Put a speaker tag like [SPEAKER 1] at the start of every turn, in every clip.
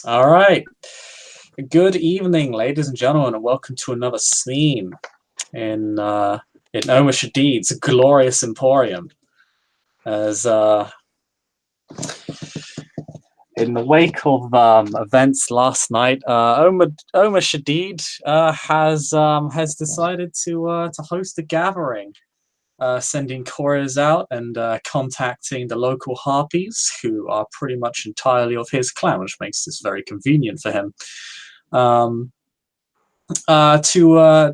[SPEAKER 1] All right. Good evening, ladies and gentlemen, and welcome to another scene in Omar Shadid's glorious Emporium. As in the wake of events last night, Omar Shadid has decided to host a gathering, sending couriers out and contacting the local harpies, who are pretty much entirely of his clan, which makes this very convenient for him. Um, to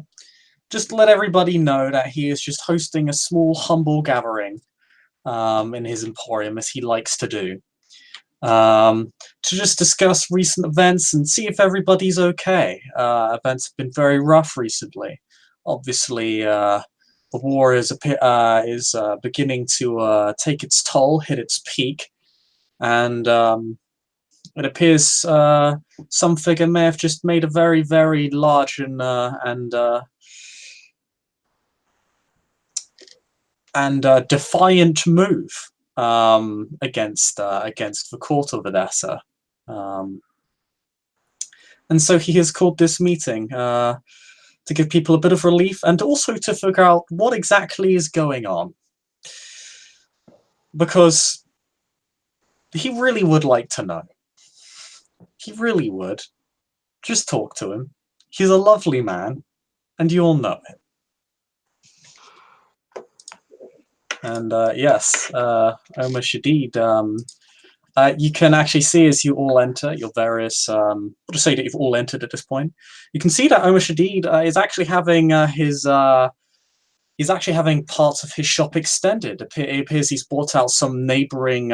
[SPEAKER 1] just let everybody know that he is just hosting a small, humble gathering in his emporium, as he likes to do, to just discuss recent events and see if everybody's okay. Events have been very rough recently. Obviously, the war is beginning to take its toll, hit its peak, and it appears some figure may have just made a very, very large and defiant move against the court of Odessa. And so he has called this meeting to give people a bit of relief and also to figure out what exactly is going on. Because he really would like to know. He really would. Just talk to him. He's a lovely man, and you all know it. And yes, Omar Shadid, you can actually see as you all enter your various, we'll just say that you've all entered at this point. You can see that Omar Shadid is actually having he's actually having parts of his shop extended. It appears he's bought out some neighboring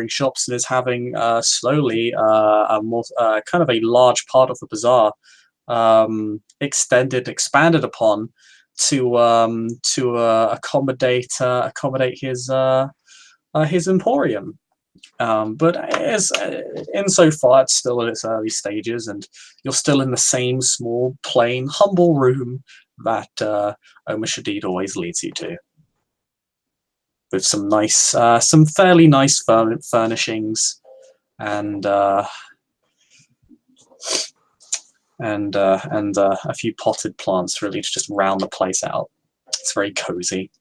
[SPEAKER 1] shops and is having slowly a more kind of a large part of the bazaar expanded upon to accommodate his emporium. But as insofar it's still in its early stages, and you're still in the same small, plain, humble room that Omar Shadid always leads you to, with some fairly nice furnishings and a few potted plants, really, to just round the place out. It's very cozy.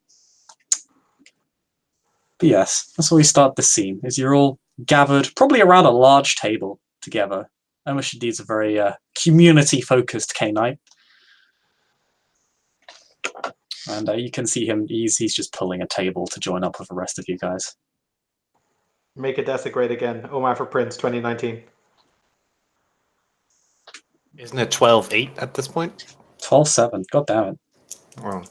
[SPEAKER 1] But yes, that's where we start the scene, is you're all gathered, probably around a large table together. Omar Shadid's a very community-focused K-Knight. And you can see him, he's just pulling a table to join up with the rest of you guys.
[SPEAKER 2] Make Odessa great again. Omar for Prince 2019.
[SPEAKER 3] Isn't it 12-8 at this point?
[SPEAKER 1] 12-7. God damn it.
[SPEAKER 3] Wow.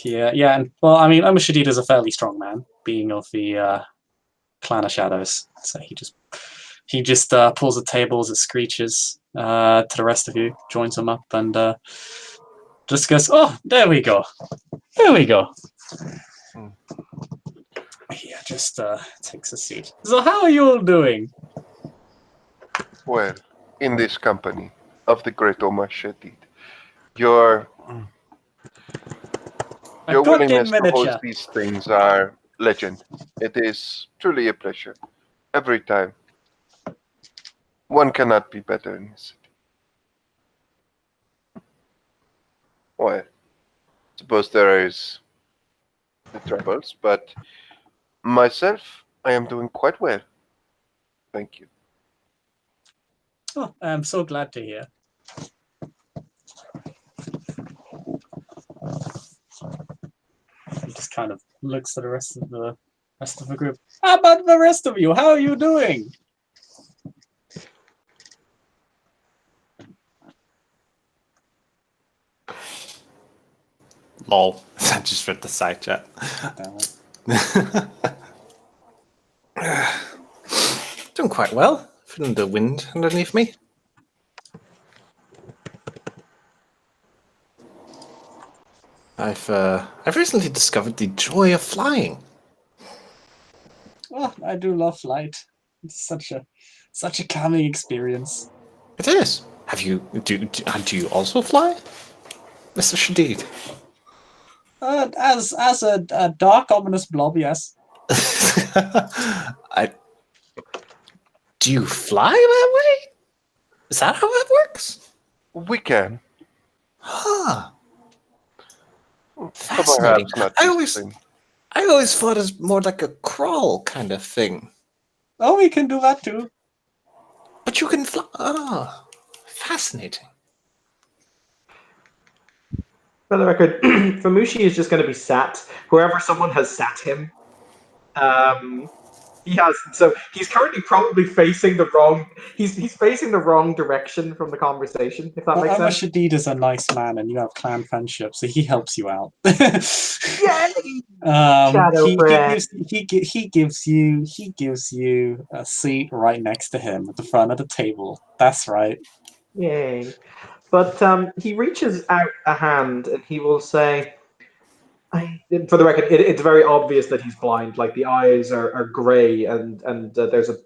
[SPEAKER 1] Yeah, and well, I mean, Omar Shadid is a fairly strong man, being of the Clan of Shadows. So he just pulls the table as it screeches to the rest of you, joins them up, and just goes, "Oh, there we go, there we go." Yeah, just takes a seat. So, how are you all doing?
[SPEAKER 4] Well, in this company of the great Omar Shadid, your willingness to host these things are legend. It is truly a pleasure. Every time. One cannot be better in this city. Well, I suppose there is the troubles, but myself, I am doing quite well. Thank you.
[SPEAKER 1] Oh, I'm so glad to hear. He just kind of looks at the rest of the group. How about the rest of you? How are you doing?
[SPEAKER 3] Lol. I just read the side chat. Doing quite well. Feeling the wind underneath me. I've recently discovered the joy of flying.
[SPEAKER 1] Oh, I do love flight. It's such a calming experience.
[SPEAKER 3] It is. Do you also fly, Mr. Shadid?
[SPEAKER 1] As a dark, ominous blob, yes.
[SPEAKER 3] Do you fly that way? Is that how that works?
[SPEAKER 4] We can.
[SPEAKER 3] Huh.
[SPEAKER 4] But
[SPEAKER 3] Fascinating.
[SPEAKER 4] perhaps not
[SPEAKER 3] I
[SPEAKER 4] just
[SPEAKER 3] always
[SPEAKER 4] the same.
[SPEAKER 3] I always thought it was more like a crawl kind of thing.
[SPEAKER 1] Oh, we can do that too.
[SPEAKER 3] But you can fly. Oh, fascinating.
[SPEAKER 2] For the record, Famushi is just going to be sat wherever someone has sat him. He's currently probably facing the wrong. He's facing the wrong direction from the conversation. If that
[SPEAKER 1] Well,
[SPEAKER 2] makes
[SPEAKER 1] Omar
[SPEAKER 2] sense.
[SPEAKER 1] Shadid is a nice man, and you have clan friendship, so he helps you out.
[SPEAKER 2] Yay!
[SPEAKER 1] He
[SPEAKER 2] Bread.
[SPEAKER 1] gives you a seat right next to him at the front of the table. That's right.
[SPEAKER 2] Yay! But he reaches out a hand and he will say, for the record, it's very obvious that he's blind. Like the eyes are grey, and there's a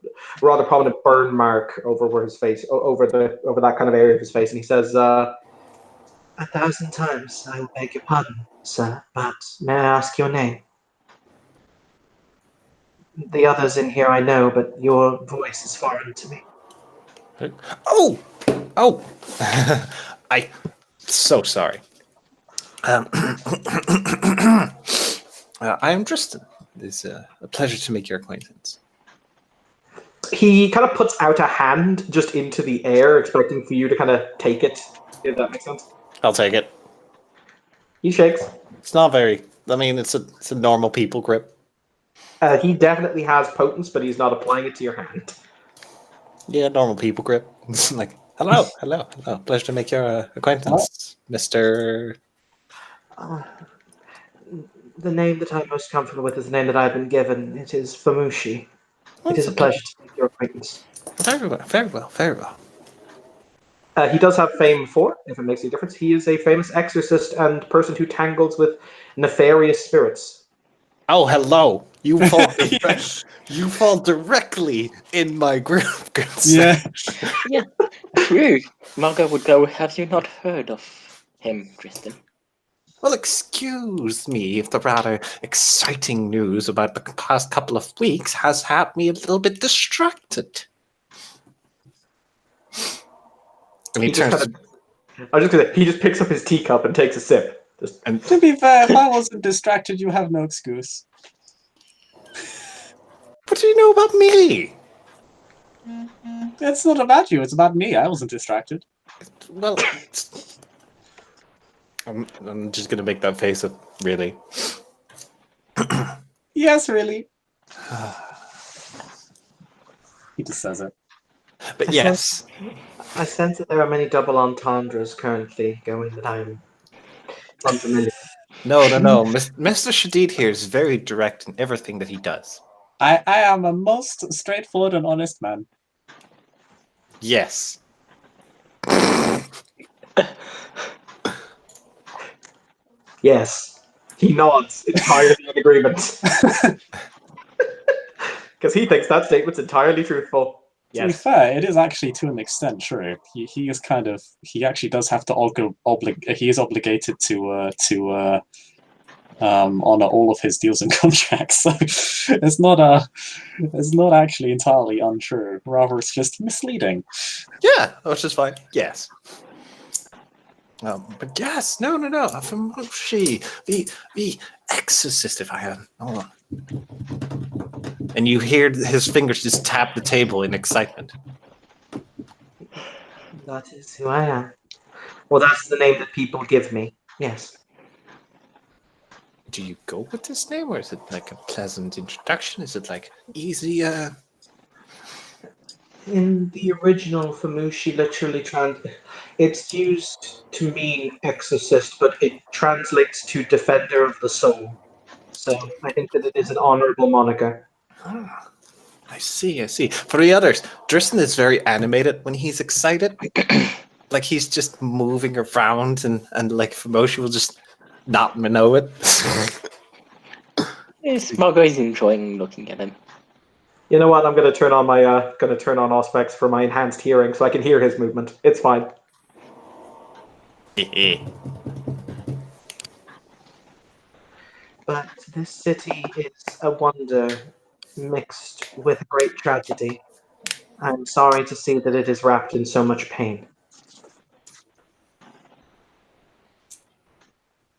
[SPEAKER 2] rather prominent burn mark over where his face, over that kind of area of his face. And he says, "1,000 times I will beg your pardon, sir, but may I ask your name? The others in here I know, but your voice is foreign to me."
[SPEAKER 3] Oh, I so sorry. I am Tristan. It's a pleasure to make your acquaintance.
[SPEAKER 2] He kind of puts out a hand just into the air, expecting for you to kind of take it. If that makes sense.
[SPEAKER 3] I'll take it.
[SPEAKER 2] He shakes.
[SPEAKER 3] It's not very. I mean, it's a normal people grip.
[SPEAKER 2] He definitely has potence, but he's not applying it to your hand.
[SPEAKER 3] Yeah, normal people grip. It's like, hello. Pleasure to make your acquaintance, Mr.
[SPEAKER 2] The name that I'm most comfortable with is the name that I've been given. It is Famushi. It is a pleasure to make your acquaintance.
[SPEAKER 3] Very well.
[SPEAKER 2] He does have fame for, if it makes any difference. He is a famous exorcist and person who tangles with nefarious spirits.
[SPEAKER 3] Oh, hello. You fall
[SPEAKER 1] Yeah.
[SPEAKER 3] you fall directly in my group. Good sir.
[SPEAKER 1] Yeah.
[SPEAKER 5] True. Margot would go, have you not heard of him, Tristan?
[SPEAKER 3] Well, excuse me if the rather exciting news about the past couple of weeks has had me a little bit distracted. And he turns.
[SPEAKER 2] I was just gonna. He just picks up his teacup and takes a sip.
[SPEAKER 1] To be fair, if I wasn't distracted, you have no excuse.
[SPEAKER 3] What do you know about me?
[SPEAKER 1] It's not about you, it's about me. I wasn't distracted.
[SPEAKER 3] Well, I'm just gonna make that face of really.
[SPEAKER 1] Yes, really. He just says it.
[SPEAKER 3] But yes,
[SPEAKER 2] I sense that there are many double entendres currently going that I'm unfamiliar.
[SPEAKER 3] no. Mr. Shadid here is very direct in everything that he does.
[SPEAKER 1] I am a most straightforward and honest man.
[SPEAKER 3] Yes.
[SPEAKER 2] Yes. He nods, entirely in agreement. Because he thinks that statement's entirely truthful.
[SPEAKER 1] To be fair, it is actually to an extent true. He is kind of, he actually does have to he is obligated to honor all of his deals and contracts. So it's not actually entirely untrue. Rather, it's just misleading.
[SPEAKER 3] Yeah, which is fine. Yes. But yes, no. Famushi, the exorcist, if I had. Hold on. And you hear his fingers just tap the table in excitement.
[SPEAKER 2] That is who I am. Well, that's the name that people give me. Yes.
[SPEAKER 3] Do you go with this name, or is it like a pleasant introduction? Is it like easy?
[SPEAKER 2] In the original, Famushi literally it's used to mean exorcist, but it translates to defender of the soul. So I think that it is an honorable moniker.
[SPEAKER 3] Ah, I see. For the others, Tristan is very animated when he's excited. Like he's just moving around, and like Famushi will just not know it.
[SPEAKER 5] Yes, Margot is enjoying looking at him.
[SPEAKER 2] You know what? I'm going to turn on my Auspex for my enhanced hearing, so I can hear his movement. It's fine. But this city is a wonder mixed with great tragedy. I'm sorry to see that it is wrapped in so much pain.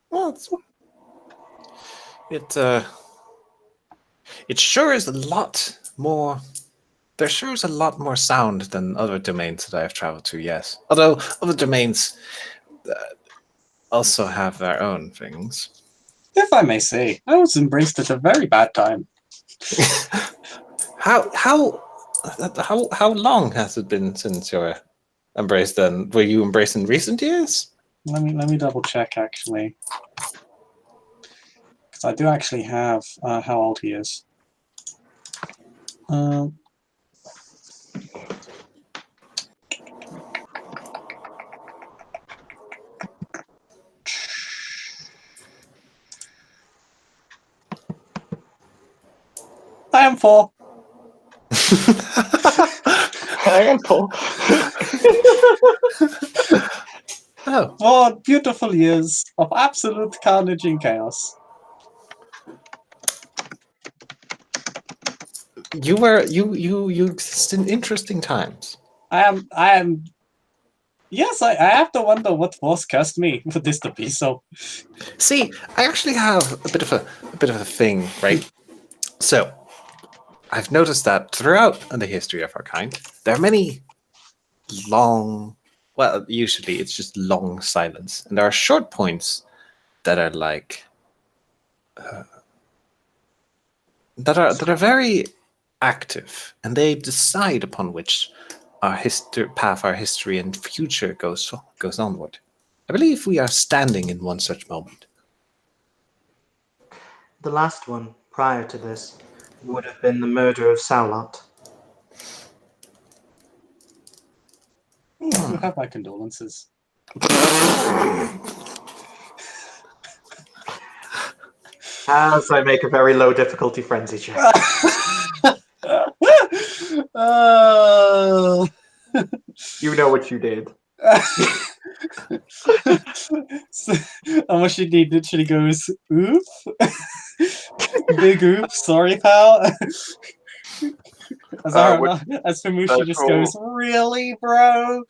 [SPEAKER 3] Well, it sure is a lot more. There sure is a lot more sound than other domains that I've traveled to. Yes, although other domains also have their own things.
[SPEAKER 1] If I may say, I was embraced at a very bad time.
[SPEAKER 3] How long has it been since you're embraced? Then were you embraced in recent years?
[SPEAKER 1] Let me double check actually, because I do actually have how old he is. I am 4.
[SPEAKER 5] I am Paul.
[SPEAKER 3] Oh,
[SPEAKER 1] 4 beautiful years of absolute carnage and chaos.
[SPEAKER 3] you exist in interesting times.
[SPEAKER 1] I am. Yes, I have to wonder what force cursed me for this to be so.
[SPEAKER 3] See, I actually have a bit of a thing, right? So, I've noticed that throughout the history of our kind, there are many long. Well, usually it's just long silence, and there are short points that are like that are very active, and they decide upon which our path, our history, and future goes onward. I believe we are standing in one such moment.
[SPEAKER 2] The last one, prior to this, would have been the murder of Salot.
[SPEAKER 1] You have my condolences.
[SPEAKER 2] As I make a very low difficulty frenzy check. You know what you did.
[SPEAKER 1] So, Omar Shadid literally goes, "Oof, big oof, sorry, pal." As Famushi just goes, "Really, bro?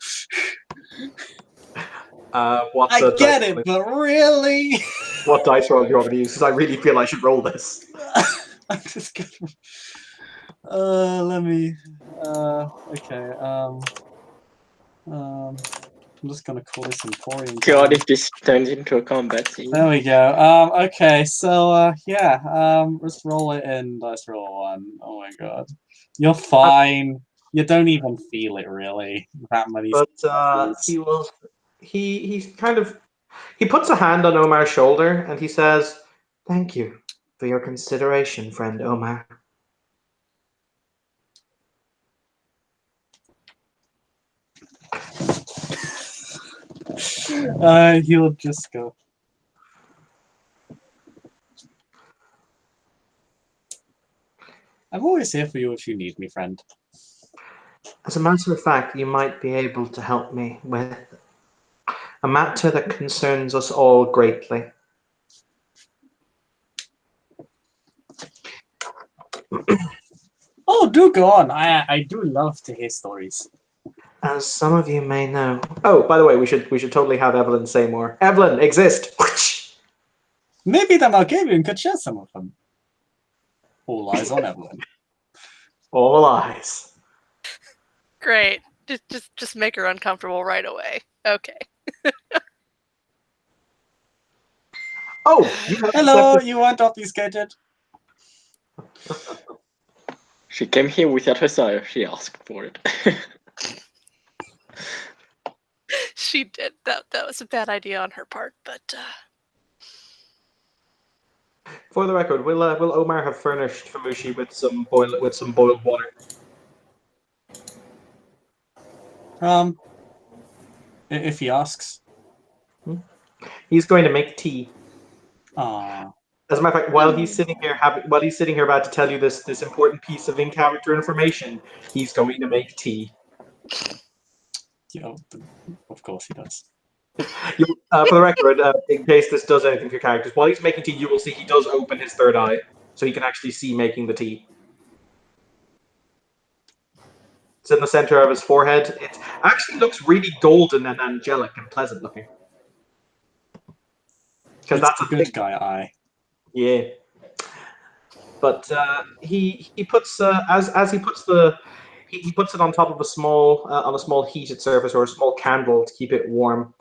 [SPEAKER 2] What
[SPEAKER 1] I get it, but really?"
[SPEAKER 2] What dice roll do you want me to use? Because I really feel I should roll this.
[SPEAKER 1] I'm just gonna. Let me. Okay. I'm just gonna call this Emporium.
[SPEAKER 5] God, if this turns into a combat scene.
[SPEAKER 1] There we go. Okay, so yeah. Let's roll it in dice roll 1. Oh my god, you're fine. You don't even feel it really. That many.
[SPEAKER 2] But he puts a hand on Omar's shoulder and he says, "Thank you for your consideration, friend Omar."
[SPEAKER 1] He'll just go. I'm always here for you if you need me, friend.
[SPEAKER 2] As a matter of fact, you might be able to help me with a matter that concerns us all greatly.
[SPEAKER 1] Oh, do go on. I do love to hear stories.
[SPEAKER 2] As some of you may know. Oh, by the way, we should totally have Evelyn say more. Evelyn, exist.
[SPEAKER 1] Maybe the Malkavian could share some of them. All eyes on Evelyn.
[SPEAKER 2] All eyes.
[SPEAKER 6] Great. Just make her uncomfortable right away. Okay.
[SPEAKER 2] Oh,
[SPEAKER 1] hello. You weren't obfuscated.
[SPEAKER 5] She came here without her desire. She asked for it.
[SPEAKER 6] She did. That was a bad idea on her part, but
[SPEAKER 2] For the record, will Omar have furnished Famushi with some boiled water?
[SPEAKER 1] If he asks.
[SPEAKER 2] He's going to make tea.
[SPEAKER 1] Ah.
[SPEAKER 2] As a matter of fact, while he's sitting here about to tell you this important piece of in-character information, he's going to make tea.
[SPEAKER 1] Yeah, of course he does.
[SPEAKER 2] For the record, in case this does anything for your characters, while he's making tea, you will see he does open his third eye, so he can actually see making the tea. It's in the center of his forehead. It actually looks really golden and angelic and pleasant looking. Because
[SPEAKER 1] It's
[SPEAKER 2] that's
[SPEAKER 1] a
[SPEAKER 2] a
[SPEAKER 1] good
[SPEAKER 2] thing.
[SPEAKER 1] guy eye.
[SPEAKER 2] Yeah. But he puts as he puts the he puts it on top of a small heated surface or a small candle to keep it warm.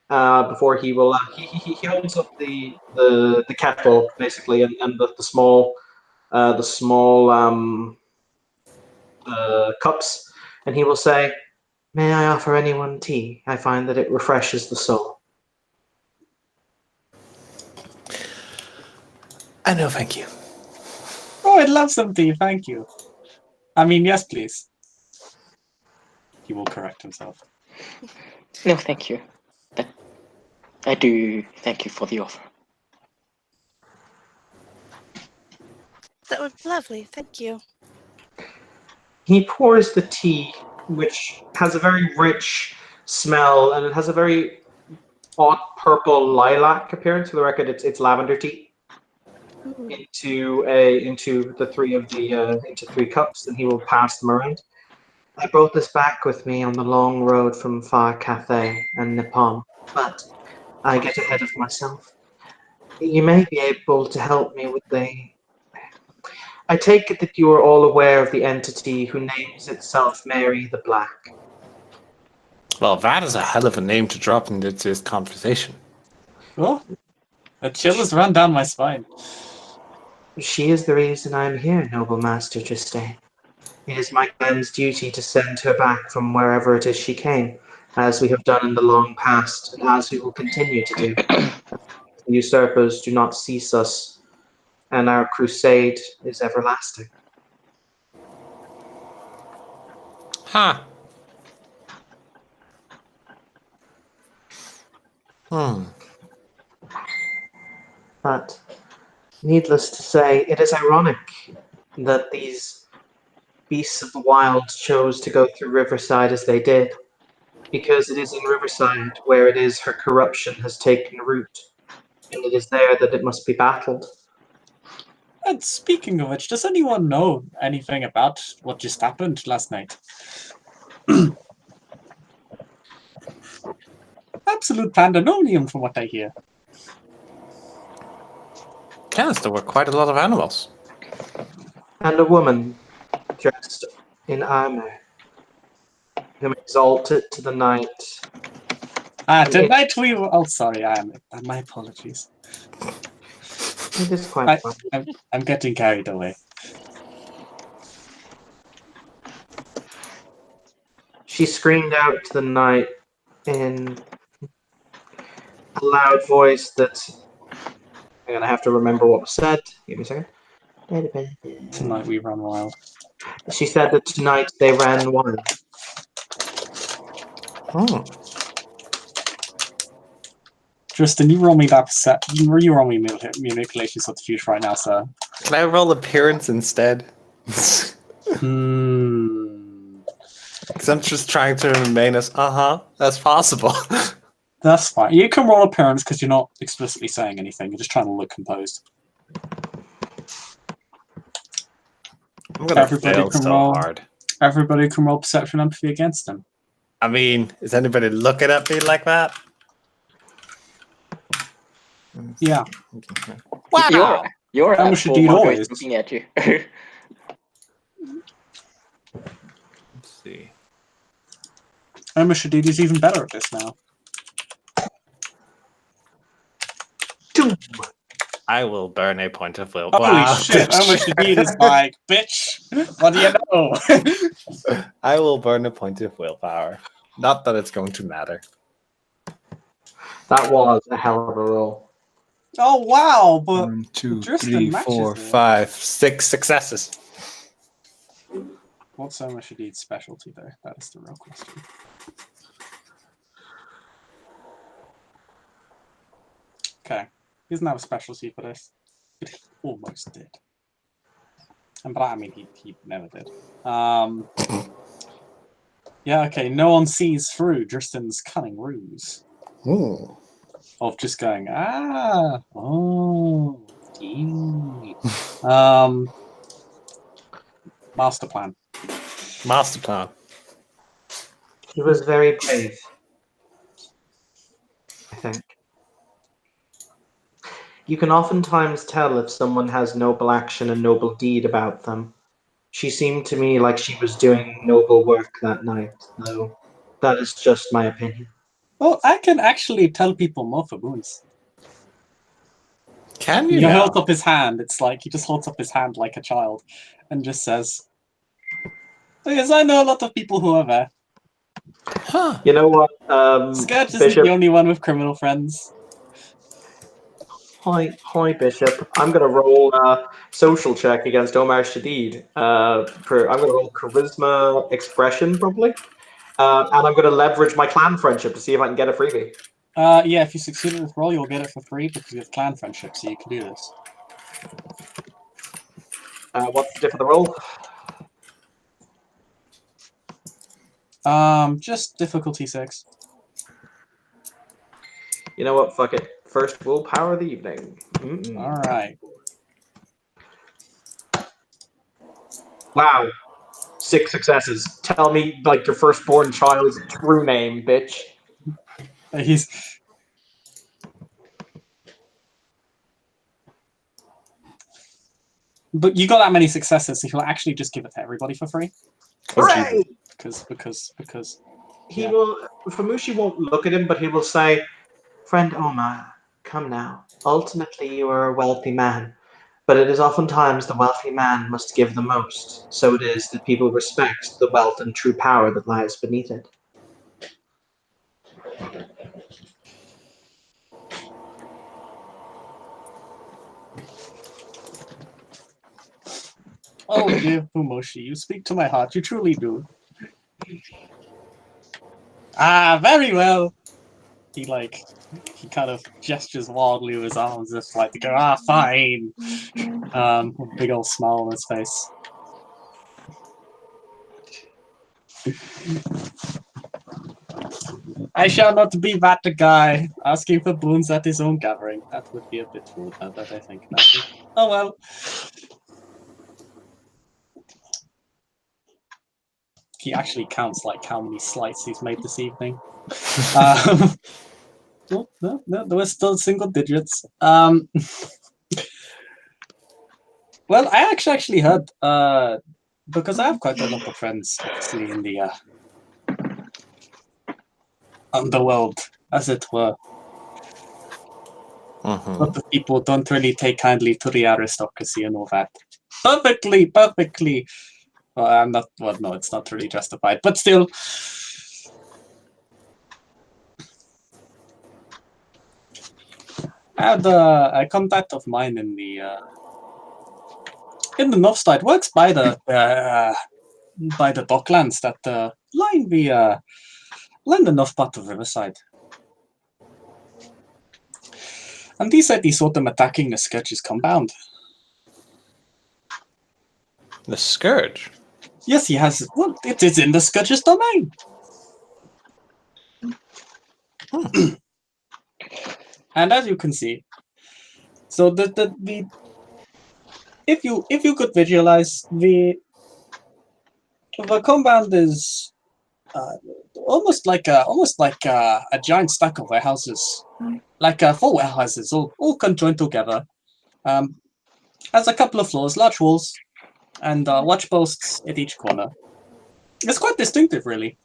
[SPEAKER 2] Before he will he holds up the kettle basically and the small cups, and he will say, "May I offer anyone tea? I find that it refreshes the soul."
[SPEAKER 3] No, thank you.
[SPEAKER 1] Oh, I'd love some tea, thank you. I mean, yes, please. He will correct himself.
[SPEAKER 5] No, thank you. But I do thank you for the offer.
[SPEAKER 6] That would be lovely. Thank you.
[SPEAKER 2] He pours the tea, which has a very rich smell, and it has a very odd purple lilac appearance. For the record, it's lavender tea.
[SPEAKER 6] Ooh.
[SPEAKER 2] Into the into three cups, and he will pass them around. I brought this back with me on the long road from Far Cathay and Nippon, but I get ahead of myself. You may be able to help me with the. I take it that you are all aware of the entity who names itself Mary the Black.
[SPEAKER 3] Well, that is a hell of a name to drop into this conversation.
[SPEAKER 1] Oh, a chill has run down my spine.
[SPEAKER 2] She is the reason I am here, noble Master Tristane. It is my clan's duty to send her back from wherever it is she came, as we have done in the long past, and as we will continue to do. The usurpers do not cease us, and our crusade is everlasting.
[SPEAKER 3] Huh.
[SPEAKER 2] But, needless to say, it is ironic that these beasts of the wild chose to go through Riverside as they did, because it is in Riverside where it is her corruption has taken root, and it is there that it must be battled.
[SPEAKER 1] And speaking of which, does anyone know anything about what just happened last night? Absolute pandemonium from what I hear.
[SPEAKER 3] Yes, there were quite a lot of animals.
[SPEAKER 2] And a woman dressed in armor, whom exalted to the night.
[SPEAKER 1] Tonight we were... Oh, sorry, my apologies.
[SPEAKER 2] It is quite fun.
[SPEAKER 1] I'm getting carried away.
[SPEAKER 2] She screamed out to the night in a loud voice that I'm gonna have to remember what was said. Give me a second.
[SPEAKER 1] Tonight we run wild.
[SPEAKER 2] She said that tonight they ran wild.
[SPEAKER 1] Tristan, you roll me that set. You roll me manipulation subterfuge right now, sir.
[SPEAKER 3] Can I roll appearance instead? Because I'm just trying to remain as, that's possible.
[SPEAKER 1] That's fine. You can roll appearance because you're not explicitly saying anything. You're just trying to look composed.
[SPEAKER 3] I'm gonna fail so hard.
[SPEAKER 1] Everybody can roll perception empathy against them.
[SPEAKER 3] I mean, is anybody looking at me like that?
[SPEAKER 1] Yeah.
[SPEAKER 5] Wow. You're
[SPEAKER 1] Omar Shadid always
[SPEAKER 5] looking at you.
[SPEAKER 3] Let's see.
[SPEAKER 1] Omar Shadid is even better at this now.
[SPEAKER 3] I will burn a point of will.
[SPEAKER 1] Holy shit, Omar Shadid is like, bitch, what do you know?
[SPEAKER 3] I will burn a point of willpower. Not that it's going to matter.
[SPEAKER 2] That was a hell of a roll.
[SPEAKER 1] Oh, wow, but
[SPEAKER 3] 1, 2,
[SPEAKER 1] Tristan
[SPEAKER 3] 3,
[SPEAKER 1] matches
[SPEAKER 3] 4,
[SPEAKER 1] it.
[SPEAKER 3] 5, 6 successes.
[SPEAKER 1] What's Omar Shadid's specialty, though? That is the real question. Okay. He doesn't have a specialty for this. But he almost did. But I mean, he never did. Yeah, okay. No one sees through Tristan's cunning ruse.
[SPEAKER 3] Ooh.
[SPEAKER 1] Of just going, master plan.
[SPEAKER 3] Master plan.
[SPEAKER 2] He was very brave, I think. You can oftentimes tell if someone has noble action and noble deed about them. She seemed to me like she was doing noble work that night, though that is just my opinion.
[SPEAKER 1] Well, I can actually tell people more for boons.
[SPEAKER 3] Can
[SPEAKER 1] He
[SPEAKER 3] you now?
[SPEAKER 1] holds up his hand. It's like he just holds up his hand like a child and just says, "Yes, I know a lot of people who are there.
[SPEAKER 3] Huh.
[SPEAKER 2] You know what,
[SPEAKER 1] Scourge isn't
[SPEAKER 2] Bishop?
[SPEAKER 1] the only one with criminal friends."
[SPEAKER 2] Hi, Bishop. I'm gonna roll a social check against Omar Shadid. I'm gonna roll charisma expression probably, and I'm gonna leverage my clan friendship to see if I can get a freebie.
[SPEAKER 1] Yeah, if you succeed at this roll, you'll get it for free because you have clan friendship, so you can do this.
[SPEAKER 2] What's the diff of the roll?
[SPEAKER 1] Just difficulty 6.
[SPEAKER 2] You know what? Fuck it. First willpower of the evening.
[SPEAKER 1] All right.
[SPEAKER 2] Wow. 6 successes. Tell me, like, your firstborn child's true name, bitch.
[SPEAKER 1] He's. But you got that many successes, so he'll actually just give it to everybody for free.
[SPEAKER 2] Hooray!
[SPEAKER 1] Because
[SPEAKER 2] He
[SPEAKER 1] yeah.
[SPEAKER 2] will. Famushi won't look at him, but he will say, "Friend Omar, come now. Ultimately, you are a wealthy man, but it is oftentimes the wealthy man must give the most. So it is that people respect the wealth and true power that lies beneath it."
[SPEAKER 1] Oh dear Fumoshi, you speak to my heart. You truly do. Ah, very well. He kind of gestures wildly with his arms, just like to go, ah, fine. With a big old smile on his face. I shall not be that guy asking for boons at his own gathering. That would be a bit rude, now that I think about it. Oh well. He actually counts like how many slights he's made this evening. No, there were still single digits. Well, I actually heard because I have quite a lot of friends, obviously, in the underworld, as it were. A lot of people don't really take kindly to the aristocracy and all that. Perfectly. Well, I'm not. Well, no, it's not really justified, but still. I had a contact of mine in the north side. Works by the docklands that line the north part of Riverside. And he said he saw them attacking the Scourge's compound.
[SPEAKER 3] The Scourge?
[SPEAKER 1] Yes, he has. Well, it is in the Scourge's domain. And as you can see, so the if you could visualize the compound is almost like a giant stack of warehouses, like 4 warehouses, all conjoined together. Has a couple of floors, large walls, and watch posts at each corner. It's quite distinctive, really.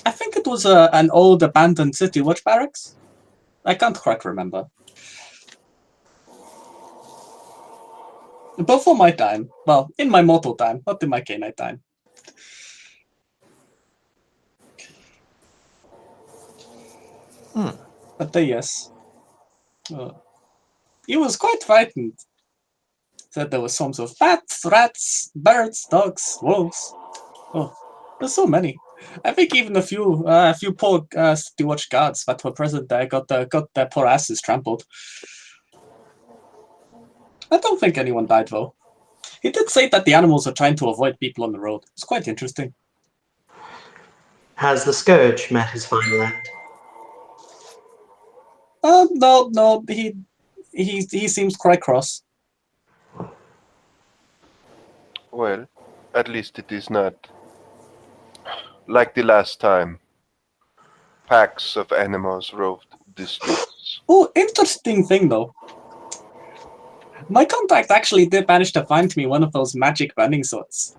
[SPEAKER 1] I think it was an old abandoned city watch barracks. I can't quite remember. Before my time, well, in my mortal time, not in my canine time. But yes, he was quite frightened. Said there were swarms of bats, rats, birds, dogs, wolves. Oh, there's so many. I think even a few poor city watch guards that were present there got their poor asses trampled. I don't think anyone died though. He did say that the animals are trying to avoid people on the road. It's quite interesting.
[SPEAKER 2] Has the Scourge met his final end?
[SPEAKER 1] No, he seems quite cross.
[SPEAKER 4] Well, at least it is not like the last time packs of animals roved the streets.
[SPEAKER 1] Oh, interesting thing though. My contact actually did manage to find me one of those magic burning swords.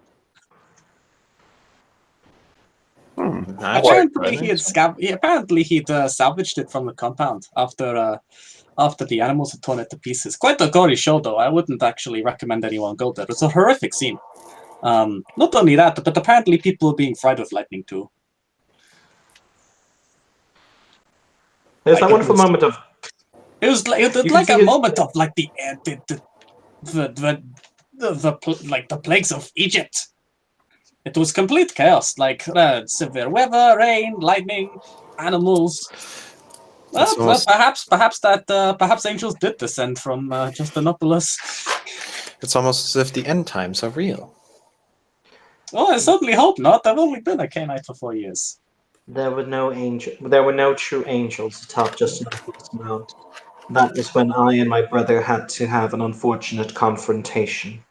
[SPEAKER 1] Apparently, he'd salvaged it from the compound after the animals had torn it to pieces. Quite a gory show, though. I wouldn't actually recommend anyone go there. It's a horrific scene. Not only that, but apparently people are being fried with lightning too.
[SPEAKER 2] There's that wonderful moment of.
[SPEAKER 1] It was like a moment of like the plagues of Egypt. It was complete chaos, like severe weather, rain, lightning, animals. Well, perhaps angels did descend from Justinopolis.
[SPEAKER 3] It's almost as if the end times are real.
[SPEAKER 1] Oh, I certainly hope not. I've only been a Canaanite for 4 years.
[SPEAKER 2] There were no true angels atop Justinopolis Mount. That is when I and my brother had to have an unfortunate confrontation.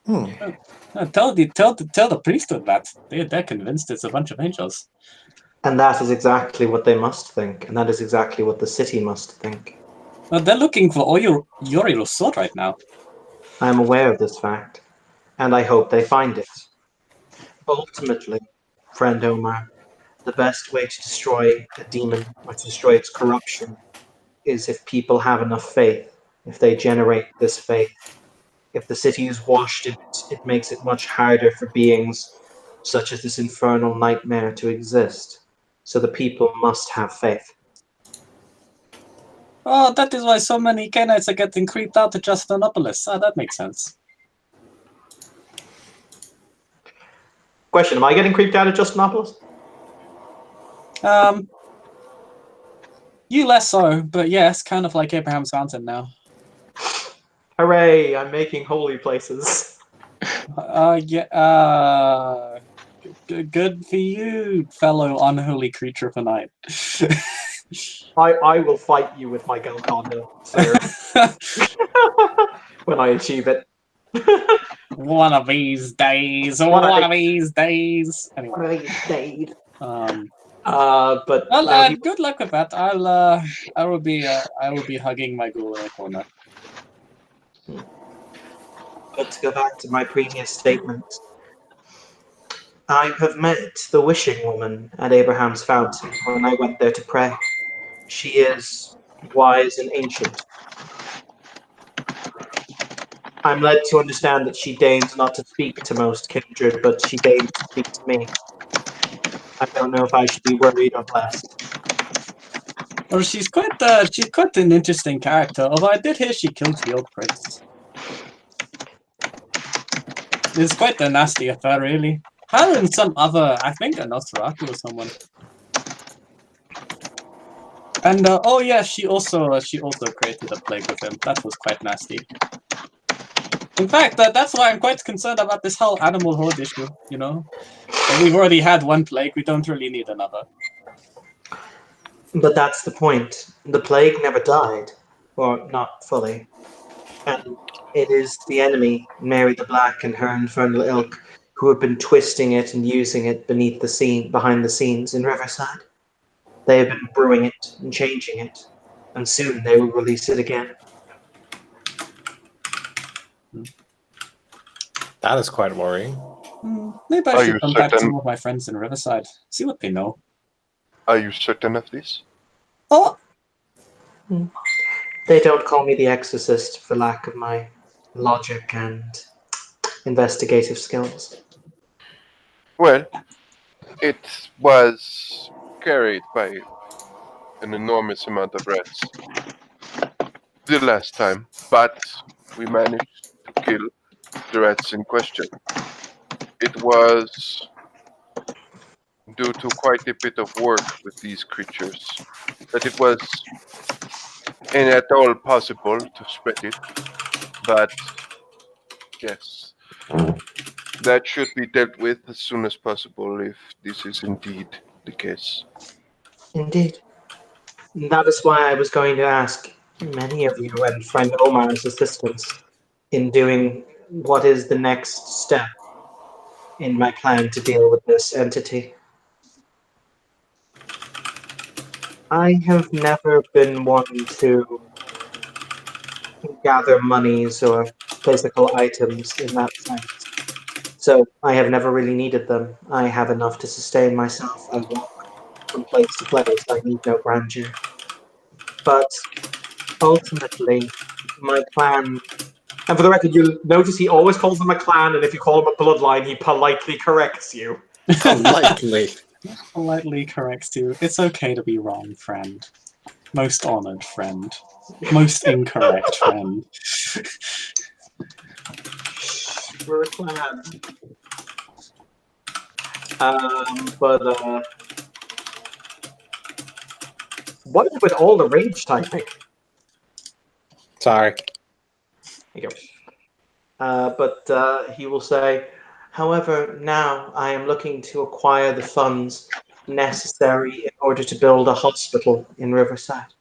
[SPEAKER 1] Tell the priesthood that they're convinced it's a bunch of angels.
[SPEAKER 2] And that is exactly what they must think, and that is exactly what the city must think.
[SPEAKER 1] Well, they're looking for Yorilo's sword right now.
[SPEAKER 2] I am aware of this fact, and I hope they find it. Ultimately, friend Omar, the best way to destroy a demon or to destroy its corruption is if people have enough faith, if they generate this faith. If the city is washed in it, it makes it much harder for beings such as this infernal nightmare to exist. So the people must have faith.
[SPEAKER 1] Oh, that is why so many Canaanites are getting creeped out to Justinopolis. That makes sense.
[SPEAKER 2] Question, am I getting creeped out at Justinopolis?
[SPEAKER 1] You less so, but yes, kind of like Abraham's Fountain now.
[SPEAKER 2] Hooray, I'm making holy places.
[SPEAKER 1] Good for you, fellow unholy creature of the night.
[SPEAKER 2] I will fight you with my Golconda, sir. When I achieve it.
[SPEAKER 1] One of these days.
[SPEAKER 2] One of
[SPEAKER 1] these days. Anyway.
[SPEAKER 2] One of these days.
[SPEAKER 1] But
[SPEAKER 2] Well, no,
[SPEAKER 1] good luck with that. I will be hugging my ghoul in the corner.
[SPEAKER 2] But to go back to my previous statement, I have met the wishing woman at Abraham's Fountain when I went there to pray. She is wise and ancient. I'm led to understand that she deigns not to speak to most kindred, but she deigns to speak to me. I don't know if I should be worried or blessed.
[SPEAKER 1] Well, she's quite an interesting character. Although I did hear she killed the old prince. It's quite a nasty affair, really. Her and some other, I think, a Nosferatu or someone. And oh yeah, she also created a plague with him. That was quite nasty. In fact, that's why I'm quite concerned about this whole animal horde issue. You know, we've already had one plague. We don't really need another.
[SPEAKER 2] But that's the point. The plague never died, or not fully, and it is the enemy, Mary the Black and her infernal ilk, who have been twisting it and using it behind the scenes in Riverside. They have been brewing it and changing it, and soon they will release it again.
[SPEAKER 3] That is quite worrying.
[SPEAKER 1] Maybe I should contact some of my friends in Riverside. See what they know.
[SPEAKER 4] Are you certain of this?
[SPEAKER 1] Oh!
[SPEAKER 2] They don't call me the Exorcist for lack of my logic and investigative skills.
[SPEAKER 4] Well, it was carried by an enormous amount of rats the last time, but we managed to kill the rats in question. It was due to quite a bit of work with these creatures that it was at all possible to spread it, but yes, that should be dealt with as soon as possible if this is indeed the case.
[SPEAKER 2] Indeed. That is why I was going to ask many of you and friend Omar's assistance in doing what is the next step in my plan to deal with this entity. I have never been one to gather monies or physical items in that sense. So I have never really needed them. I have enough to sustain myself. I walk from place to place. I need no grandeur. But ultimately, my clan, and for the record, you'll notice he always calls them a clan, and if you call him a bloodline, he politely corrects you.
[SPEAKER 3] Politely.
[SPEAKER 1] Politely corrects you. It's okay to be wrong, friend. Most honored friend. Most incorrect friend.
[SPEAKER 2] We're a clan. But what is with all the rage typing?
[SPEAKER 3] Sorry.
[SPEAKER 2] There you go. But he will say, however, now I am looking to acquire the funds necessary in order to build a hospital in Riverside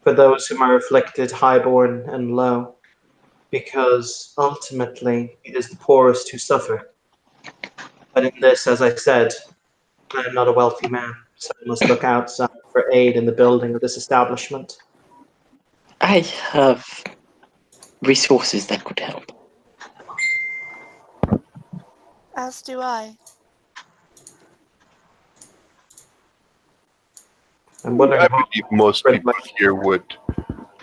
[SPEAKER 2] for those whom are afflicted, highborn and low, because ultimately it is the poorest who suffer. But in this, as I said, I am not a wealthy man, so I must look outside for aid in the building of this establishment.
[SPEAKER 5] I have resources that could help.
[SPEAKER 6] As do I.
[SPEAKER 2] I'm wondering
[SPEAKER 4] I
[SPEAKER 2] if
[SPEAKER 4] believe most people here would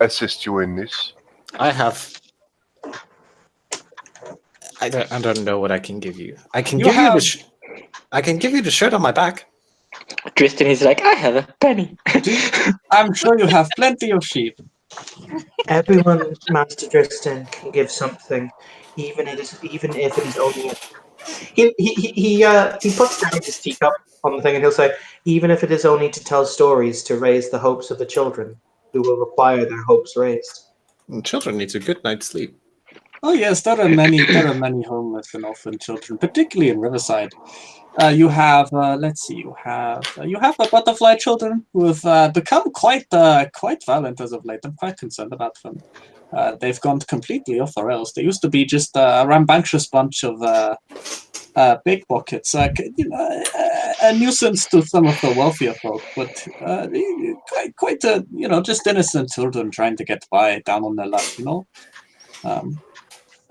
[SPEAKER 4] assist you in this.
[SPEAKER 3] I have. I don't know what I can give you. I can
[SPEAKER 1] You
[SPEAKER 3] give you
[SPEAKER 1] have-
[SPEAKER 3] the. I can give you the shirt on my back.
[SPEAKER 5] Tristan is like, I have a penny.
[SPEAKER 1] I'm sure you have plenty of sheep.
[SPEAKER 2] everyone, Master Driston, can give something, even if it is only. He puts down his teacup on the thing, and he'll say, even if it is only to tell stories to raise the hopes of the children who will require their hopes raised.
[SPEAKER 3] And children need a good night's sleep.
[SPEAKER 1] Oh yes, there are many homeless and orphan children, particularly in Riverside. You have, let's see, you have the butterfly children who have become quite violent as of late. I'm quite concerned about them. They've gone completely off the rails. They used to be just a rambunctious bunch of pickpockets, a nuisance to some of the wealthier folk, but quite just innocent children trying to get by down on their luck,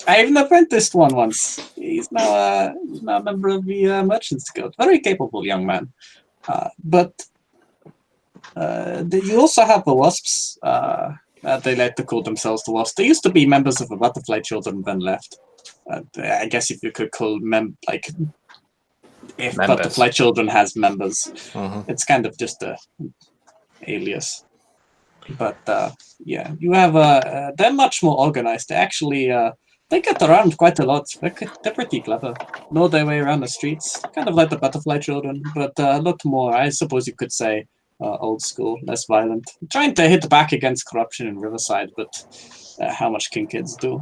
[SPEAKER 1] I even apprenticed one once. He's now a member of the Merchants Guild. Very capable young man. But you also have the Wasps. They like to call themselves the Wasps. They used to be members of the Butterfly Children, then left. I guess if you could call if
[SPEAKER 3] Members.
[SPEAKER 1] Butterfly Children has members,
[SPEAKER 3] Mhm.
[SPEAKER 1] it's kind of just a alias. But yeah, you have they're much more organized. They actually they get around quite a lot. They're pretty clever. Know their way around the streets, kind of like the Butterfly Children, but a lot more, I suppose you could say, old school, less violent. Trying to hit back against corruption in Riverside, but how much can kids do?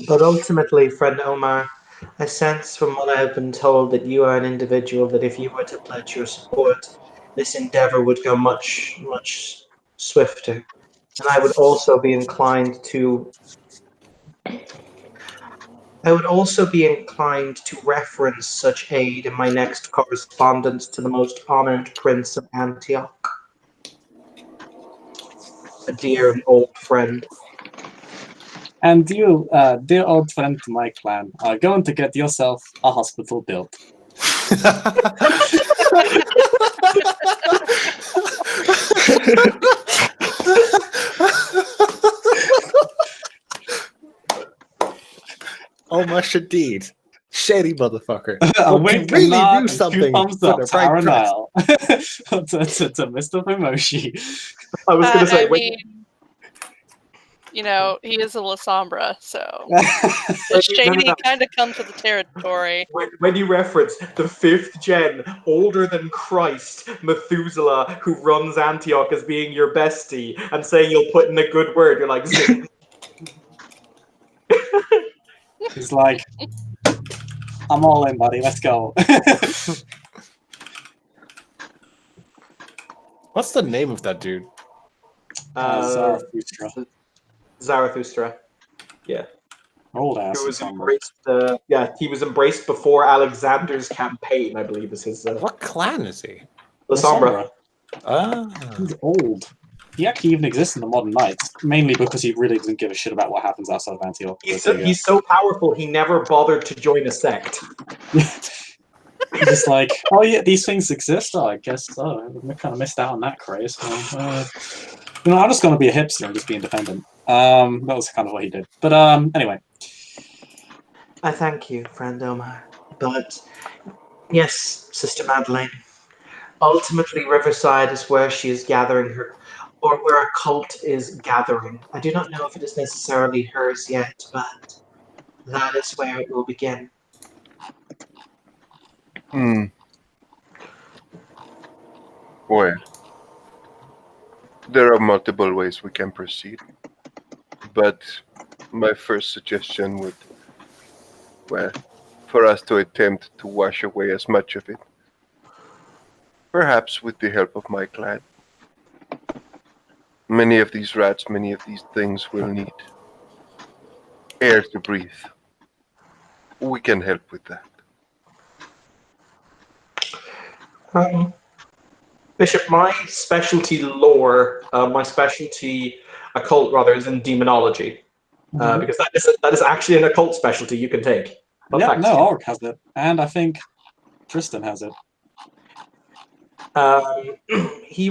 [SPEAKER 2] But ultimately, friend Omar, I sense from what I have been told that you are an individual that if you were to pledge your support, this endeavor would go much, much swifter. And I would also be inclined to reference such aid in my next correspondence to the most honored Prince of Antioch. A dear and old friend.
[SPEAKER 1] And you, dear old friend to my clan, are going to get yourself a hospital built.
[SPEAKER 3] Omar Shadid. Shady motherfucker.
[SPEAKER 1] A
[SPEAKER 3] But
[SPEAKER 1] wink,
[SPEAKER 3] you really
[SPEAKER 1] a nod,
[SPEAKER 3] do
[SPEAKER 1] and two
[SPEAKER 3] something
[SPEAKER 1] thumbs
[SPEAKER 3] for
[SPEAKER 1] up
[SPEAKER 3] the
[SPEAKER 1] to
[SPEAKER 3] right
[SPEAKER 1] Aaron
[SPEAKER 3] price.
[SPEAKER 1] Isle. to Mr. Fumoshi.
[SPEAKER 2] I was going to say,
[SPEAKER 6] I mean, he is a Lasombra, so the shady kind of comes with the territory.
[SPEAKER 2] when you reference the 5th gen, older than Christ, Methuselah, who runs Antioch as being your bestie, and saying you'll put in a good word, you're like, zing.
[SPEAKER 1] He's like, I'm all in, buddy. Let's go.
[SPEAKER 3] What's the name of that dude?
[SPEAKER 1] Zarathustra.
[SPEAKER 2] Zarathustra. Yeah.
[SPEAKER 1] Old ass
[SPEAKER 2] Who was
[SPEAKER 1] Sombra.
[SPEAKER 2] embraced? He was embraced before Alexander's campaign, I believe, is his.
[SPEAKER 3] What clan is he?
[SPEAKER 2] The Sombra.
[SPEAKER 3] Ah.
[SPEAKER 1] He's old. He actually even exists in the modern knights, mainly because he really doesn't give a shit about what happens outside of Antioch.
[SPEAKER 2] He's so powerful, he never bothered to join a sect.
[SPEAKER 1] He's just like, oh yeah, these things exist. Oh, I guess so. We kind of missed out on that craze. Well, I'm just gonna be a hipster and just be independent. That was kind of what he did. But anyway.
[SPEAKER 2] I thank you, friend Omar. But yes, Sister Madeleine. Ultimately, Riverside is where she is gathering her, or where a cult is gathering. I do not know if it is necessarily hers yet, but that is where it will begin.
[SPEAKER 4] Well, there are multiple ways we can proceed, but my first suggestion would, well, for us to attempt to wash away as much of it, perhaps with the help of my clan. Many of these rats, many of these things will need air to breathe. We can help with that.
[SPEAKER 2] Bishop, my specialty occult rather, is in demonology. Because that is actually an occult specialty you can take.
[SPEAKER 1] Yeah, no, Ulrich has it. And I think Tristan has it.
[SPEAKER 2] He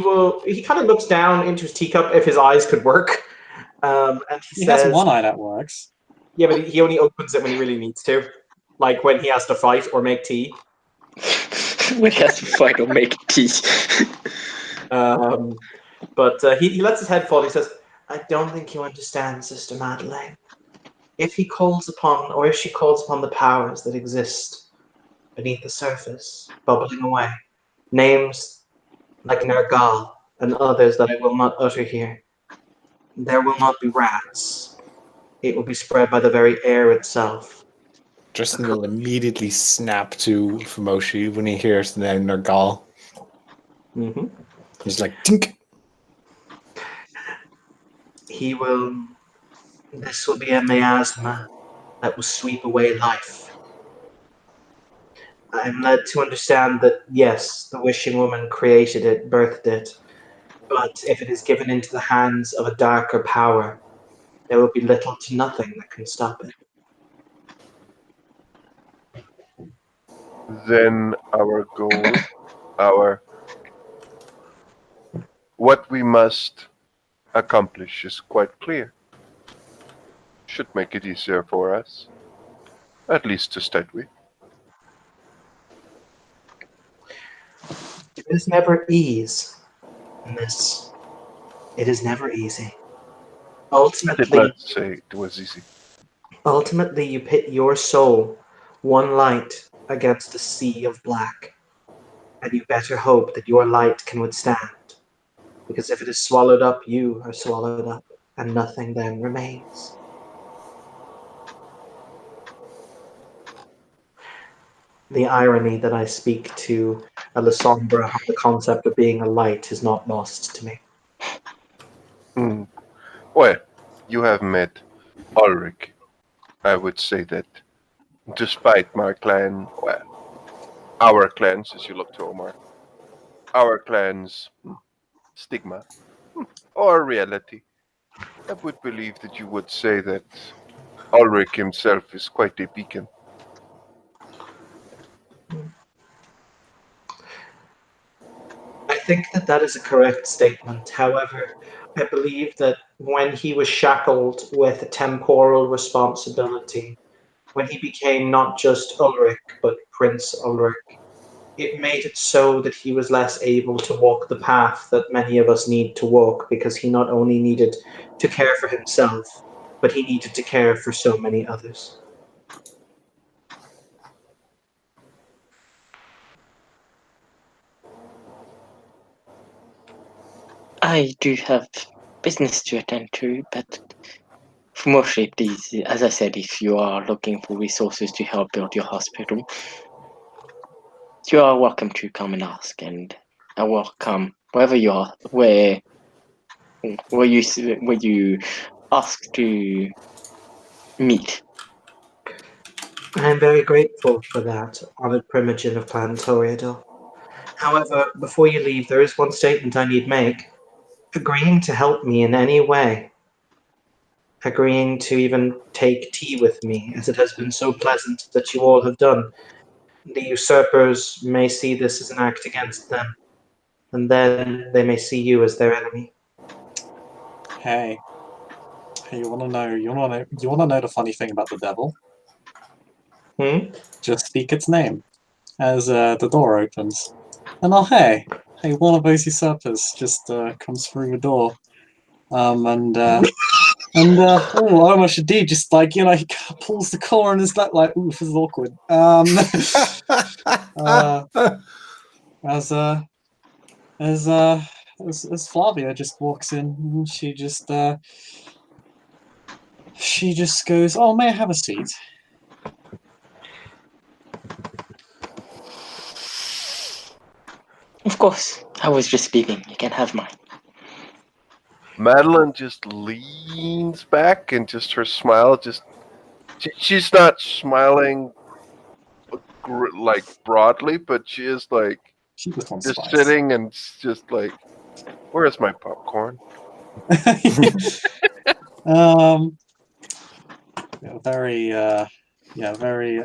[SPEAKER 2] kind of looks down into his teacup if his eyes could work. And
[SPEAKER 1] he has one eye that works.
[SPEAKER 2] Yeah, but he only opens it when he really needs to. Like when he has to fight or make tea.
[SPEAKER 5] When he has to fight or make tea.
[SPEAKER 2] But he lets his head fall. He says, I don't think you understand, Sister Madeleine. If he calls upon, or if she calls upon the powers that exist beneath the surface, bubbling away, names like Nergal and others that I will not utter here, there will not be rats. It will be spread by the very air itself.
[SPEAKER 3] Tristan will immediately snap to Fumoshi when he hears the name Nergal.
[SPEAKER 2] Mm-hmm.
[SPEAKER 3] He's like, tink.
[SPEAKER 2] This will be a miasma that will sweep away life. I am led to understand that, yes, the Wishing Woman created it, birthed it, but if it is given into the hands of a darker power, there will be little to nothing that can stop it.
[SPEAKER 4] Then our goal, what we must accomplish is quite clear. Should make it easier for us, at least to start with.
[SPEAKER 2] There is never ease in this. It is never easy.
[SPEAKER 4] I did not say it was easy.
[SPEAKER 2] Ultimately, you pit your soul, one light, against a sea of black. And you better hope that your light can withstand. Because if it is swallowed up, you are swallowed up, and nothing then remains. The irony that I speak to a Lasombra on the concept of being a light is not lost to me.
[SPEAKER 4] Well, you have met Ulrich. I would say that despite my clan, well, our clans, as you look to Omar, our clan's stigma or reality, I would believe that you would say that Ulrich himself is quite a beacon.
[SPEAKER 2] I think that is a correct statement. However, I believe that when he was shackled with a temporal responsibility, when he became not just Ulrich, but Prince Ulrich, it made it so that he was less able to walk the path that many of us need to walk, because he not only needed to care for himself, but he needed to care for so many others.
[SPEAKER 5] I do have business to attend to, but Fumoshi, please, as I said, if you are looking for resources to help build your hospital, you are welcome to come and ask, and I will come wherever you are, where you ask to meet.
[SPEAKER 2] I am very grateful for that, honored primogen of Clan Toreador. However, before you leave, there is one statement I need make. Agreeing to help me in any way, agreeing to even take tea with me, as it has been so pleasant that you all have done. The usurpers may see this as an act against them, and then they may see you as their enemy.
[SPEAKER 1] Hey, you wanna know? You wanna know the funny thing about the devil? Just speak its name as the door opens, and hey, one of those usurpers just comes through the door, and Omar Shadid just he pulls the collar on his back like, ooh, this is awkward. As Flavia just walks in, and she just goes, "Oh, may I have a seat?"
[SPEAKER 5] Of course, I was just speaking. You can have mine.
[SPEAKER 4] Madeline just leans back and just her smile she's not smiling like broadly, but she is like
[SPEAKER 1] She just wants
[SPEAKER 4] just
[SPEAKER 1] spice.
[SPEAKER 4] sitting and just like, where's my popcorn?
[SPEAKER 1] Very very.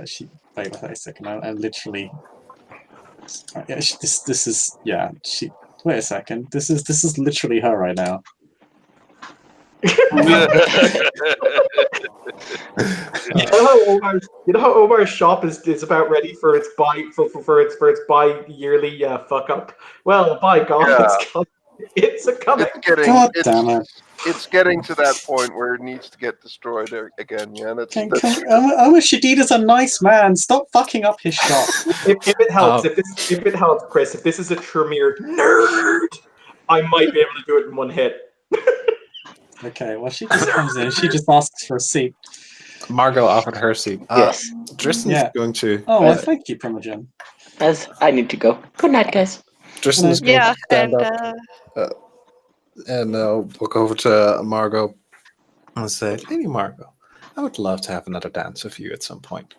[SPEAKER 1] Wait a second. I literally. Yeah, this is She. Wait a second. This is literally her right now.
[SPEAKER 2] You know how Omar's shop is about ready for its bi-yearly fuck up. Well, by God,
[SPEAKER 4] Yeah.
[SPEAKER 2] it's coming. It's a coming.
[SPEAKER 1] God damn it!
[SPEAKER 4] It's getting to that point where it needs to get destroyed again. Yeah,
[SPEAKER 1] Omar Shadid is a nice man. Stop fucking up his shop.
[SPEAKER 2] If it helps, if it helps, Chris, if this is a Tremere nerd, I might be able to do it in one hit.
[SPEAKER 1] Okay, well, she just comes in. She just asks for a seat.
[SPEAKER 3] Margot offered her seat.
[SPEAKER 5] Yes.
[SPEAKER 3] Tristan's going to.
[SPEAKER 1] Oh, well, thank you, Primogen.
[SPEAKER 5] As I need to go. Good night, guys.
[SPEAKER 3] Tristan's going to stand
[SPEAKER 6] and
[SPEAKER 3] up and look over to Margot and say, "Lady Margot, I would love to have another dance with you at some point."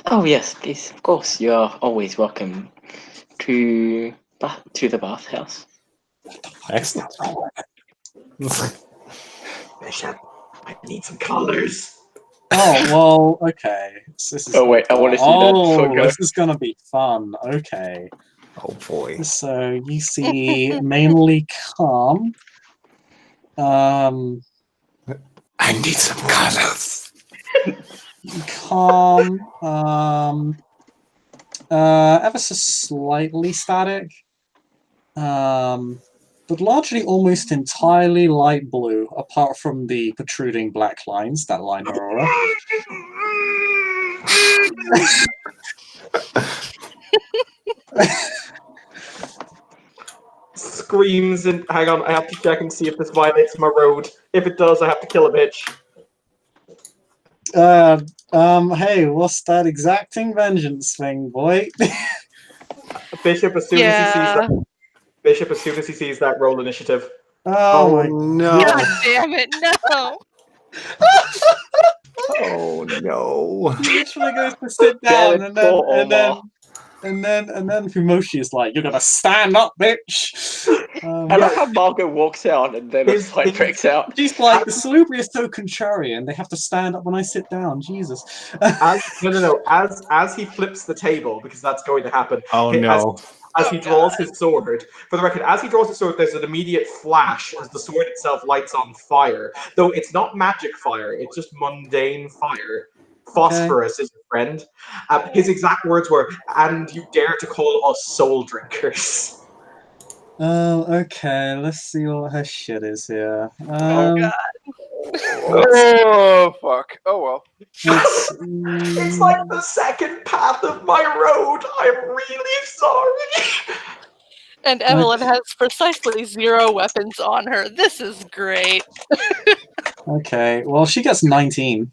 [SPEAKER 5] Oh yes, please. Of course, you are always welcome to the bathhouse.
[SPEAKER 3] Excellent.
[SPEAKER 2] Bishop, I need some colors.
[SPEAKER 1] Oh, well, okay. This is
[SPEAKER 5] Oh wait, I want to see that.
[SPEAKER 1] Oh, this is gonna be fun. Okay.
[SPEAKER 3] Oh boy.
[SPEAKER 1] So you see mainly calm.
[SPEAKER 3] I need some colors.
[SPEAKER 1] Calm. Ever so slightly static. But largely almost entirely light blue, apart from the protruding black lines that line her aura.
[SPEAKER 2] Screams and hang on, I have to check and see if this violates my road. If it does, I have to kill a bitch.
[SPEAKER 1] Hey, what's that exacting vengeance thing, boy?
[SPEAKER 2] Bishop, as soon as he sees that, roll initiative.
[SPEAKER 1] Oh my
[SPEAKER 3] no.
[SPEAKER 6] God damn it, no!
[SPEAKER 3] Oh no.
[SPEAKER 1] He literally goes to sit down and then Fumoshi is like, "You're gonna stand up, bitch."
[SPEAKER 5] I love how Margot walks out and then a fight breaks out.
[SPEAKER 1] She's like, "The Salubri is so contrarian, they have to stand up when I sit down." Jesus.
[SPEAKER 2] No. As he flips the table, because that's going to happen.
[SPEAKER 3] Oh no.
[SPEAKER 2] As he draws his sword, for the record, as he draws his sword, there's an immediate flash as the sword itself lights on fire. Though it's not magic fire, it's just mundane fire. Phosphorus is your friend. His exact words were, "And you dare to call us soul drinkers."
[SPEAKER 1] Okay, let's see what her shit is here.
[SPEAKER 6] Oh god.
[SPEAKER 4] Oh fuck! Oh well.
[SPEAKER 2] It's like the second path of my road. I'm really sorry.
[SPEAKER 6] And Evelyn has precisely 0 weapons on her. This is great.
[SPEAKER 1] Okay, well, she gets 19.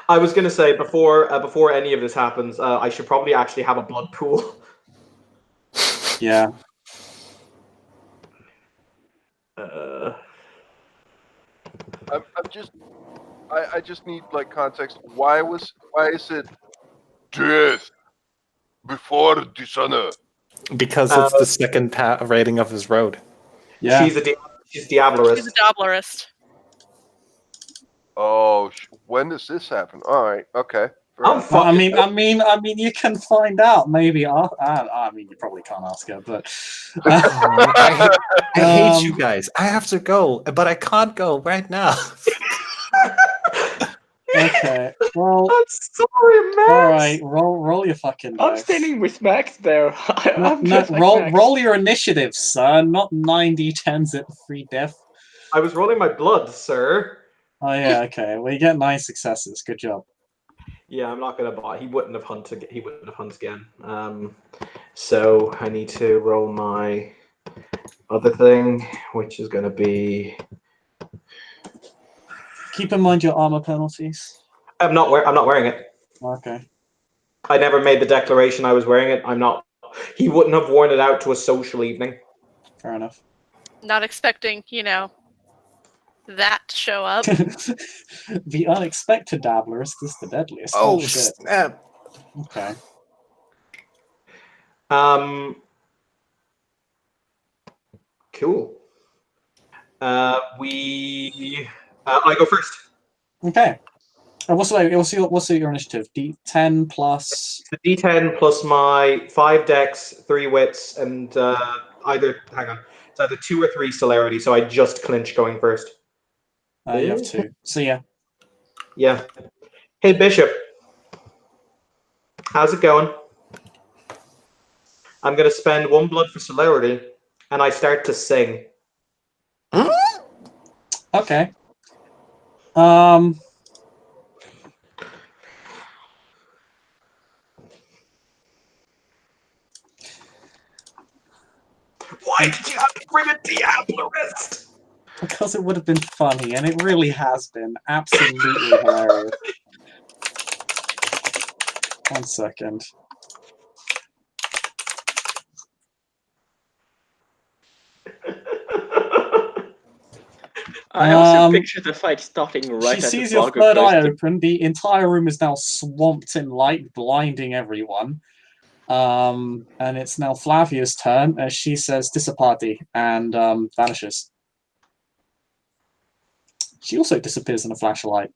[SPEAKER 2] I was gonna say before any of this happens, I should probably actually have a blood pool.
[SPEAKER 1] Yeah.
[SPEAKER 4] I'm just I just need like context. Why is it death before dishonor?
[SPEAKER 3] Because it's the second rating of his road.
[SPEAKER 1] Yeah.
[SPEAKER 2] She's Diablerist.
[SPEAKER 6] She's a Dabblerist.
[SPEAKER 4] Oh, when does this happen? All right, okay.
[SPEAKER 2] I'm
[SPEAKER 1] I
[SPEAKER 2] fucking.
[SPEAKER 1] mean, you can find out. Maybe. I mean, you probably can't ask her, but.
[SPEAKER 3] I hate you
[SPEAKER 1] Um,
[SPEAKER 3] guys. I have to go, but I can't go right now.
[SPEAKER 1] Okay. Well.
[SPEAKER 2] I'm sorry, Max.
[SPEAKER 1] All right. Roll your fucking
[SPEAKER 5] I'm
[SPEAKER 1] dice.
[SPEAKER 5] standing with Max there. I'm
[SPEAKER 1] No,
[SPEAKER 5] just like Max.
[SPEAKER 1] roll your initiative, sir. Not 90-10s at free death.
[SPEAKER 2] I was rolling my blood, sir.
[SPEAKER 1] Oh yeah. Okay. Well, you get 9 successes. Good job.
[SPEAKER 2] Yeah, I'm not gonna buy. He wouldn't have hunted. He wouldn't have hunted again. So I need to roll my other thing, which is gonna be.
[SPEAKER 1] Keep in mind your armor penalties.
[SPEAKER 2] I'm not wearing it.
[SPEAKER 1] Okay.
[SPEAKER 2] I never made the declaration I was wearing it. I'm not. He wouldn't have worn it out to a social evening.
[SPEAKER 1] Fair enough.
[SPEAKER 6] Not expecting, that to show up.
[SPEAKER 1] The unexpected dabblerist is the deadliest.
[SPEAKER 3] Oh,
[SPEAKER 1] shit.
[SPEAKER 3] snap.
[SPEAKER 1] Okay.
[SPEAKER 2] Cool. I go first.
[SPEAKER 1] Okay. What's your initiative? D10 plus.
[SPEAKER 2] The D10 plus my 5 dex, 3 wits, and either 2 or 3 celerity. So I just clinch going first.
[SPEAKER 1] You have 2. So yeah.
[SPEAKER 2] Yeah. Hey Bishop, how's it going? I'm gonna spend 1 blood for celerity, and I start to sing.
[SPEAKER 1] Okay.
[SPEAKER 2] Why did you have to bring a Diablerist?
[SPEAKER 1] Because it would have been funny, and it really has been absolutely hilarious. 1 second.
[SPEAKER 5] I also picture the fight starting right
[SPEAKER 1] She
[SPEAKER 5] as
[SPEAKER 1] sees
[SPEAKER 5] the
[SPEAKER 1] your
[SPEAKER 5] Margot
[SPEAKER 1] third eye
[SPEAKER 5] closes.
[SPEAKER 1] open. The entire room is now swamped in light, blinding everyone. And it's now Flavia's turn as she says "Dissipati" and vanishes. She also disappears in a flashlight.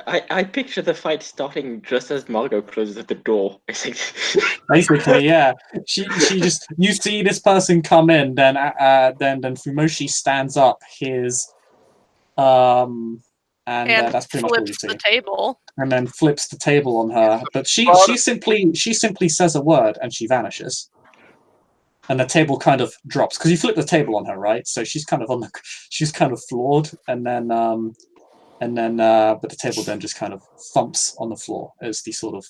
[SPEAKER 5] I picture the fight starting just as Margot closes the door.
[SPEAKER 1] Basically, yeah. She just, you see this person come in, then Fumoshi stands up his and that's pretty much what you
[SPEAKER 6] flips
[SPEAKER 1] see.
[SPEAKER 6] the table.
[SPEAKER 1] And then flips the table on her. But she simply says a word and she vanishes. And the table kind of drops because you flip the table on her, right? So she's kind of she's kind of floored, and then but the table then just kind of thumps on the floor as the sort of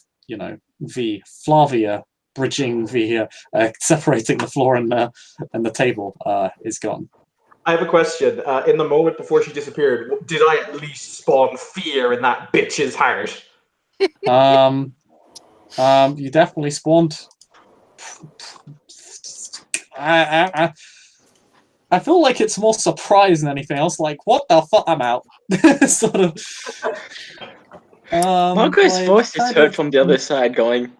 [SPEAKER 1] Flavia bridging separating the floor and the table is gone.
[SPEAKER 2] I have a question. In the moment before she disappeared, did I at least spawn fear in that bitch's heart?
[SPEAKER 1] You definitely spawned. I feel like it's more surprise than anything else. Like, what the fuck? I'm out. Sort of.
[SPEAKER 5] Margot's voice is heard from the other side, going,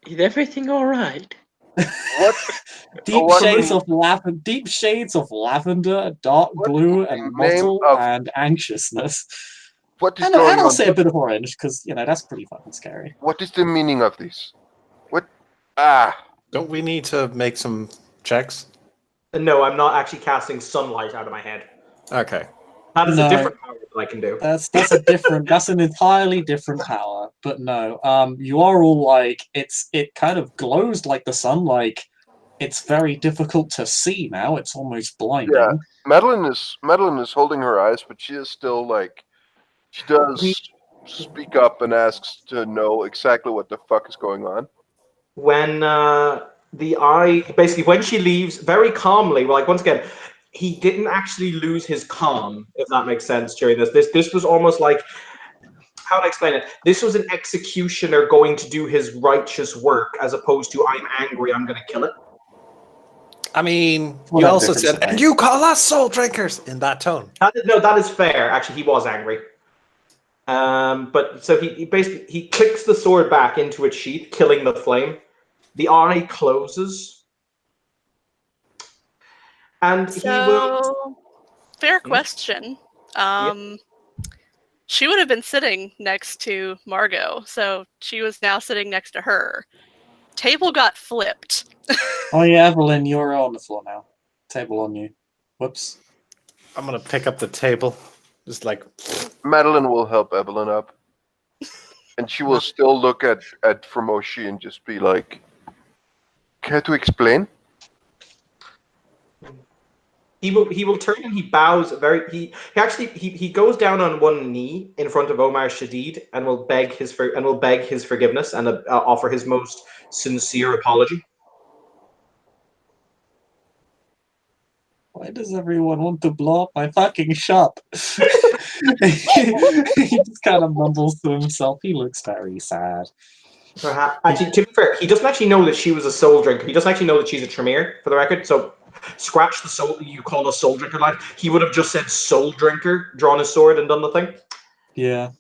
[SPEAKER 5] "Is everything all right?"
[SPEAKER 4] What?
[SPEAKER 1] Deep shades of lavender, dark blue, and mottle, and anxiousness.
[SPEAKER 4] What is
[SPEAKER 1] and
[SPEAKER 4] going
[SPEAKER 1] I'll
[SPEAKER 4] on?
[SPEAKER 1] say a bit of orange because that's pretty fucking scary.
[SPEAKER 4] What is the meaning of this? What?
[SPEAKER 3] Don't we need to make some checks?
[SPEAKER 2] No, I'm not actually casting sunlight out of my head.
[SPEAKER 3] Okay.
[SPEAKER 2] That is a different power that I can do.
[SPEAKER 1] That's an entirely different power. But no, you are all like it kind of glows like the sun. Like it's very difficult to see now. It's almost blinding.
[SPEAKER 4] Yeah, Madeline is holding her eyes, but she is still like she does speak up and asks to know exactly what the fuck is going on.
[SPEAKER 2] When when she leaves very calmly, like once again, he didn't actually lose his calm, if that makes sense, during this. This was almost like, how do I explain it? This was an executioner going to do his righteous work as opposed to I'm angry, I'm going to kill it.
[SPEAKER 3] I mean,
[SPEAKER 1] Well,
[SPEAKER 3] you
[SPEAKER 1] that
[SPEAKER 3] also
[SPEAKER 1] difference
[SPEAKER 3] said, and
[SPEAKER 1] made.
[SPEAKER 3] you call us soul drinkers in that tone.
[SPEAKER 2] That is fair. Actually, he was angry. But so he basically he clicks the sword back into its sheath, killing the flame. The eye closes, and he will.
[SPEAKER 6] So, fair question. She would have been sitting next to Margot, so she was now sitting next to her. Table got flipped.
[SPEAKER 1] Oh yeah, Evelyn, you're on the floor now. Table on you. Whoops.
[SPEAKER 3] I'm gonna pick up the table, just like.
[SPEAKER 4] Madeline will help Evelyn up. And she will still look at Formoshi and just be like, care to explain?
[SPEAKER 2] He will turn and he bows he goes down on one knee in front of Omar Shadid and will beg his forgiveness and offer his most sincere apology.
[SPEAKER 1] Why does everyone want to blow up my fucking shop? He just kind of mumbles to himself. He looks very sad.
[SPEAKER 2] Perhaps, actually, to be fair, he doesn't actually know that she was a soul drinker. He doesn't actually know that she's a Tremere, for the record. So, scratch the soul you call a soul drinker line. He would have just said soul drinker, drawn his sword, and done the thing.
[SPEAKER 1] Yeah.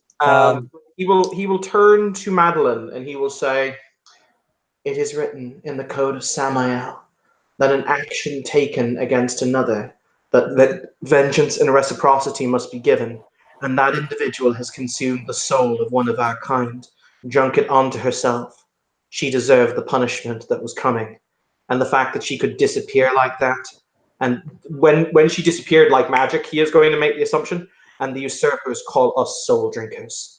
[SPEAKER 2] He will turn to Madeline and he will say, "It is written in the code of Samael that an action taken against another, that vengeance and reciprocity must be given, and that individual has consumed the soul of one of our kind, drunk it onto herself. She deserved the punishment that was coming, and the fact that she could disappear like that, and when she disappeared like magic, he is going to make the assumption, and the usurpers call us soul drinkers."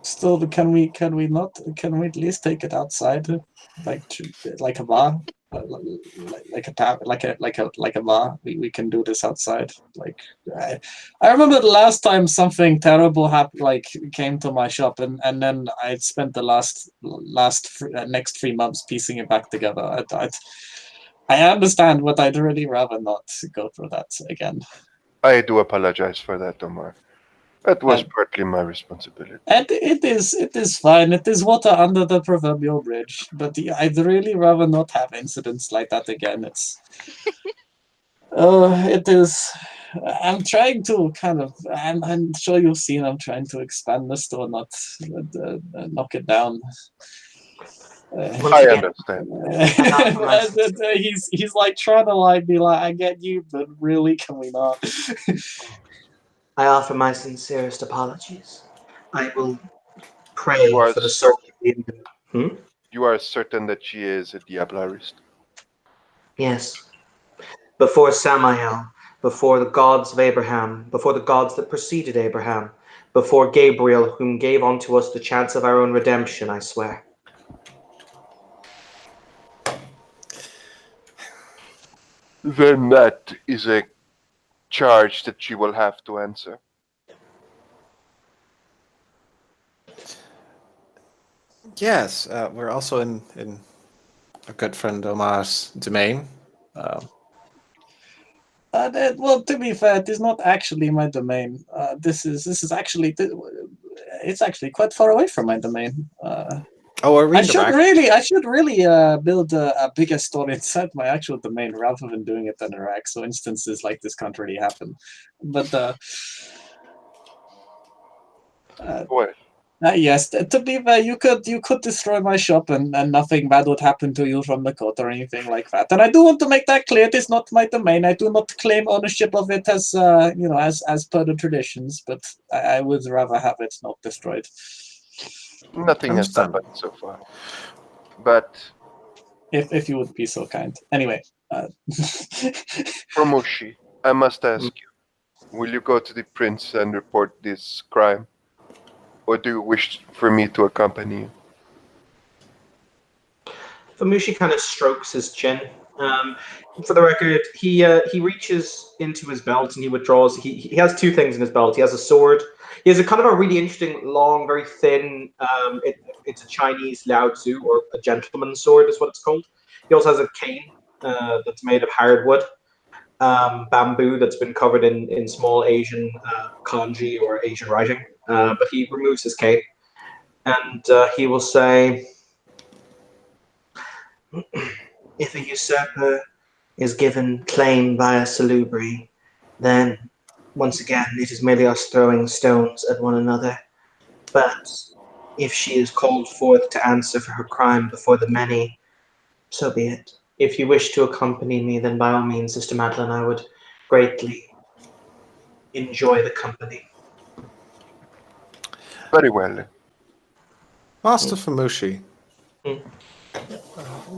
[SPEAKER 1] Still, can we at least take it outside, like a bar, like a tap, like a bar? We can do this outside. Like I remember the last time something terrible happened, like came to my shop, and then I spent the next 3 months piecing it back together. I understand, but I'd really rather not go through that again.
[SPEAKER 4] I do apologize for that, Omar. That was partly my responsibility.
[SPEAKER 1] And it is fine. It is water under the proverbial bridge. But I'd really rather not have incidents like that again. It is. I'm trying to I'm sure you've seen. I'm trying to expand the store, not knock it down.
[SPEAKER 4] I understand.
[SPEAKER 1] He's like trying to be like, I get you, but really, can we not?
[SPEAKER 2] I offer my sincerest apologies. I will pray
[SPEAKER 4] You are
[SPEAKER 2] for the soul of the
[SPEAKER 4] You are certain that she is a Diablarist?
[SPEAKER 2] Yes. Before Samael, before the gods of Abraham, before the gods that preceded Abraham, before Gabriel, whom gave unto us the chance of our own redemption, I swear.
[SPEAKER 4] Then that is a charge that she will have to answer.
[SPEAKER 3] Yes, we're also in a good friend Omar's domain.
[SPEAKER 1] Well, to be fair, it is not actually my domain. This is actually it's actually quite far away from my domain. I should really build a bigger store inside my actual domain rather than doing it in Iraq. So instances like this can't really happen. But
[SPEAKER 4] What?
[SPEAKER 1] yes, to be fair, you could destroy my shop and nothing bad would happen to you from the court or anything like that. And I do want to make that clear. It is not my domain. I do not claim ownership of it as as per the traditions. But I would rather have it not destroyed.
[SPEAKER 4] Nothing has happened so far. But
[SPEAKER 1] if you would be so kind. Anyway.
[SPEAKER 4] Promoshi, I must ask you, will you go to the prince and report this crime? Or do you wish for me to accompany you?
[SPEAKER 2] Famushi kind of strokes his chin. For the record, he reaches into his belt and he withdraws. He has two things in his belt. He has a sword. He has a kind of a really interesting, long, very thin. It's a Chinese Liao Tzu, or a gentleman's sword, is what it's called. He also has a cane that's made of hardwood, bamboo that's been covered in small Asian kanji or Asian writing. But he removes his cane and he will say, if a usurper is given claim via salubri, then once again it is merely us throwing stones at one another. But if she is called forth to answer for her crime before the many, so be it. If you wish to accompany me, then by all means, Sister Madeline, I would greatly enjoy the company.
[SPEAKER 4] Very well.
[SPEAKER 3] Master Famushi,
[SPEAKER 2] Mm.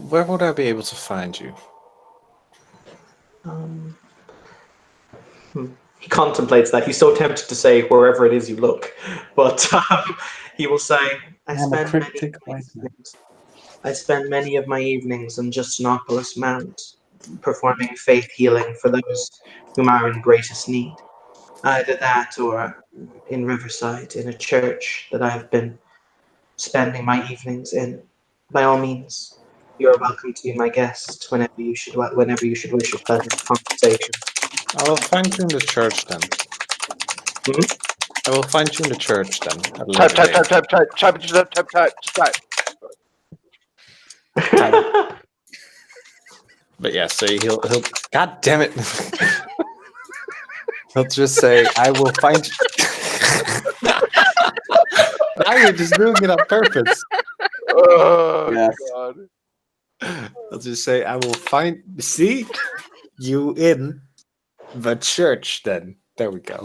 [SPEAKER 3] where would I be able to find you?
[SPEAKER 2] He contemplates that. He's so tempted to say wherever it is you look, but he will say, I spend many of my evenings on Justinopolis Mount, performing faith healing for those whom are in greatest need. Either that or in Riverside, in a church that I have been spending my evenings in. By all means, you are welcome to be my guest whenever you should wish a pleasant conversation.
[SPEAKER 3] I will find you in the church then.
[SPEAKER 2] Mhm.
[SPEAKER 3] I will find you in the church then. At a
[SPEAKER 4] Type,
[SPEAKER 3] later date.
[SPEAKER 4] type.
[SPEAKER 3] But yeah, so he'll God damn it. He'll just say, I will find you. Now you're just doing it on purpose.
[SPEAKER 4] Oh,
[SPEAKER 1] Yes.
[SPEAKER 4] God.
[SPEAKER 3] I'll just say, I will see you in the church then. There we go.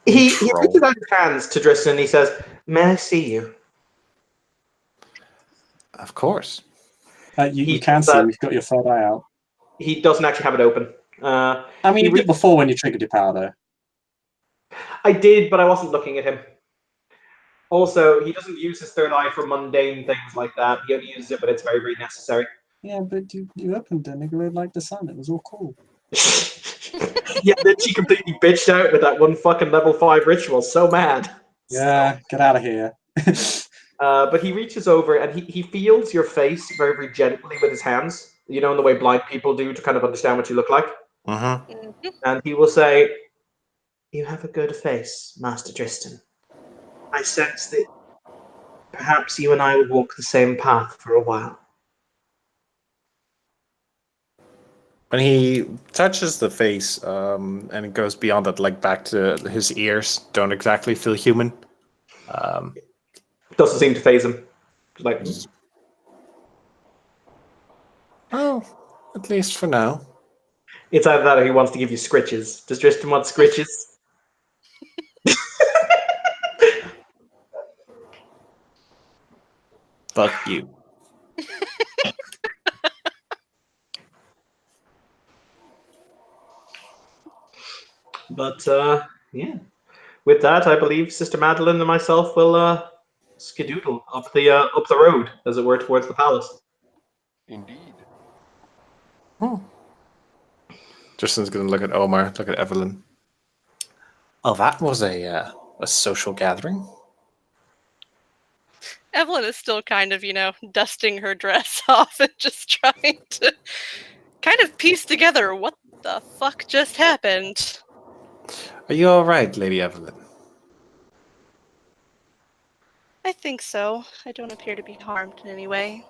[SPEAKER 2] He
[SPEAKER 3] Troll.
[SPEAKER 2] reaches out his hands to Tristan and he says, May I see you?
[SPEAKER 3] Of course.
[SPEAKER 1] You can see you've got your third eye out.
[SPEAKER 2] He doesn't actually have it open.
[SPEAKER 1] I mean,
[SPEAKER 2] he
[SPEAKER 1] you did before when you triggered your power, though.
[SPEAKER 2] I did, but I wasn't looking at him. Also, he doesn't use his third eye for mundane things like that. He only uses it when it's very, very necessary.
[SPEAKER 1] Yeah, but you opened it and it glowed like the sun. It was all cool.
[SPEAKER 2] Yeah, then she completely bitched out with that one fucking level 5 ritual. So mad.
[SPEAKER 1] Yeah, get out of here.
[SPEAKER 2] But he reaches over and he feels your face very, very gently with his hands. You know, in the way blind people do to kind of understand what you look like.
[SPEAKER 3] Mm-hmm.
[SPEAKER 2] And he will say, You have a good face, Master Tristan. I sense that perhaps you and I will walk the same path for a while.
[SPEAKER 3] When he touches the face, and it goes beyond it, like back to his ears, don't exactly feel human.
[SPEAKER 2] Doesn't seem to faze him. Like,
[SPEAKER 3] Oh, at least for now.
[SPEAKER 2] it's either that or he wants to give you scritches. Does Tristan want scritches?
[SPEAKER 3] Fuck you.
[SPEAKER 2] But yeah, with that, I believe Sister Madeline and myself will skedoodle up the road, as it were, towards the palace.
[SPEAKER 4] Indeed.
[SPEAKER 3] Tristan's gonna look at Omar, look at Evelyn. Oh, that was a social gathering.
[SPEAKER 6] Evelyn is still kind of, dusting her dress off and just trying to kind of piece together what the fuck just happened.
[SPEAKER 3] Are you all right, Lady Evelyn?
[SPEAKER 6] I think so. I don't appear to be harmed in any way.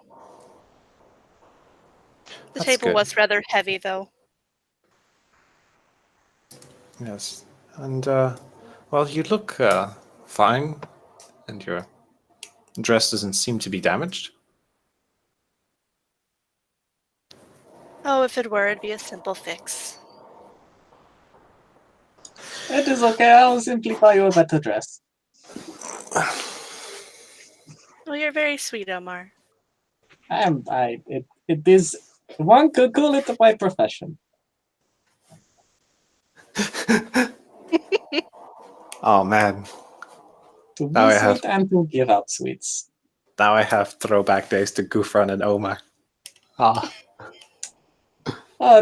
[SPEAKER 6] The
[SPEAKER 3] That's
[SPEAKER 6] table
[SPEAKER 3] good.
[SPEAKER 6] was rather heavy, though.
[SPEAKER 3] Yes, and well, you look fine, and your dress doesn't seem to be damaged.
[SPEAKER 6] Oh, if it were, it'd be a simple fix.
[SPEAKER 1] It is okay. I'll simply buy you a better dress.
[SPEAKER 6] Well, you're very sweet, Omar.
[SPEAKER 1] It is, one could call it my profession.
[SPEAKER 3] Oh man,
[SPEAKER 1] To be
[SPEAKER 3] Now I
[SPEAKER 1] sweet
[SPEAKER 3] have-
[SPEAKER 1] and to give out sweets.
[SPEAKER 3] now I have throwback days to Gufran and Omar. Ah.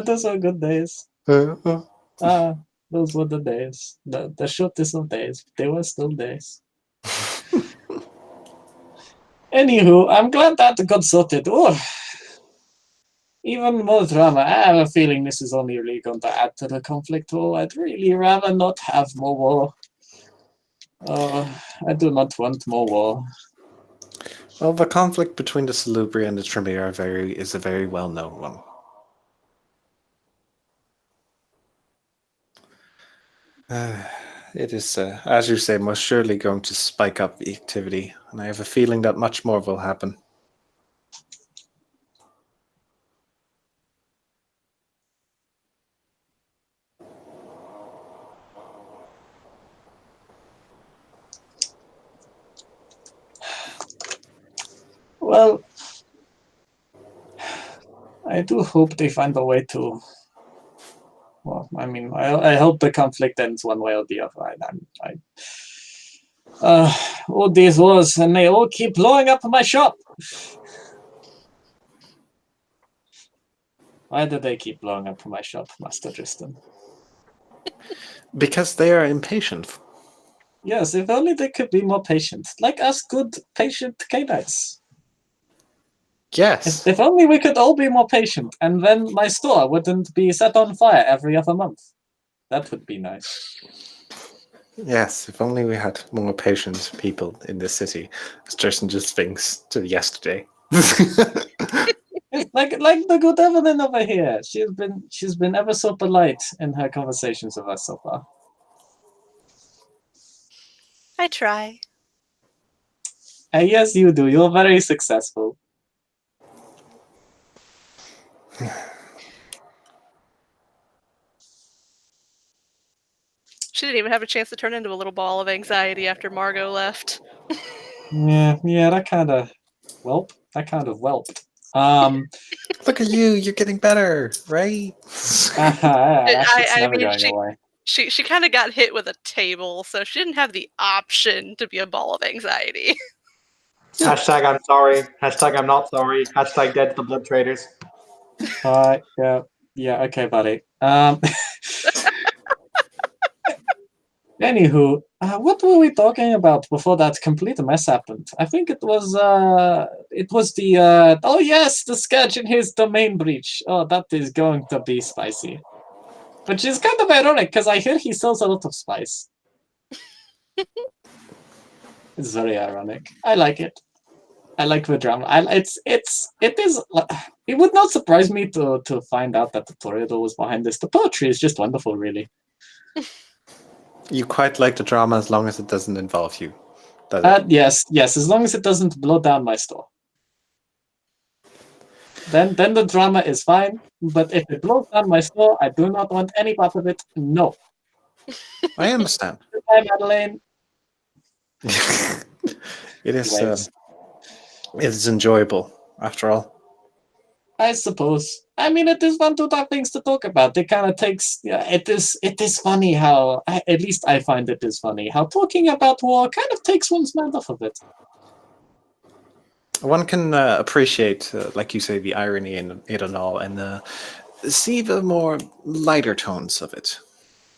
[SPEAKER 1] Those are good days. Those were the days. The shortest of days. They were still days. Anywho, I'm glad that got sorted. Oh, even more drama. I have a feeling this is only really going to add to the conflict. Oh, I'd really rather not have more war. I do not want more war.
[SPEAKER 3] Well, the conflict between the Salubri and the Tremere is a very well-known one. It is, as you say, most surely going to spike up the activity, and I have a feeling that much more will happen.
[SPEAKER 1] Well, I do hope they find a way to. Well, I mean, I hope the conflict ends one way or the other. All these wars, and they all keep blowing up my shop. Why do they keep blowing up my shop, Master Tristan?
[SPEAKER 3] Because they are impatient.
[SPEAKER 1] Yes, if only they could be more patient, like us good, patient Canaanites.
[SPEAKER 3] Yes.
[SPEAKER 1] If only we could all be more patient, and then my store wouldn't be set on fire every other month. That would be nice.
[SPEAKER 3] Yes, if only we had more patient people in this city, as Tristan just thinks to yesterday.
[SPEAKER 1] It's like the good Evelyn over here. She's been ever so polite in her conversations with us so far.
[SPEAKER 6] I try.
[SPEAKER 1] Yes, you do. You're very successful.
[SPEAKER 6] She didn't even have a chance to turn into a little ball of anxiety after Margot left.
[SPEAKER 1] Yeah, that kind of whelped.
[SPEAKER 3] Look at you, you're getting better, right?
[SPEAKER 1] That shit's never going away.
[SPEAKER 6] She kind of got hit with a table, so she didn't have the option to be a ball of anxiety.
[SPEAKER 2] Hashtag I'm sorry. Hashtag I'm not sorry. Hashtag dead to the blood traders.
[SPEAKER 1] Yeah, okay, buddy. Anywho, what were we talking about before that complete mess happened? I think it was the oh yes, the sketch in his domain breach. Oh, that is going to be spicy. Which is kind of ironic because I hear he sells a lot of spice. It's very ironic. I like it. I like the drama. It would not surprise me to find out that the Toreador was behind this. The poetry is just wonderful, really.
[SPEAKER 3] You quite like the drama as long as it doesn't involve you. Does it?
[SPEAKER 1] Yes, as long as it doesn't blow down my store. Then the drama is fine, but if it blows down my store, I do not want any part of it. No.
[SPEAKER 3] I understand.
[SPEAKER 1] Goodbye, Madeleine.
[SPEAKER 3] It is enjoyable, after all.
[SPEAKER 1] I suppose. I mean, it is fun to have things to talk about. It kind of takes. Yeah, it is funny how. At least I find it is funny how talking about war kind of takes one's mind off of it.
[SPEAKER 3] One can appreciate, like you say, the irony in it and all, and see the more lighter tones of it.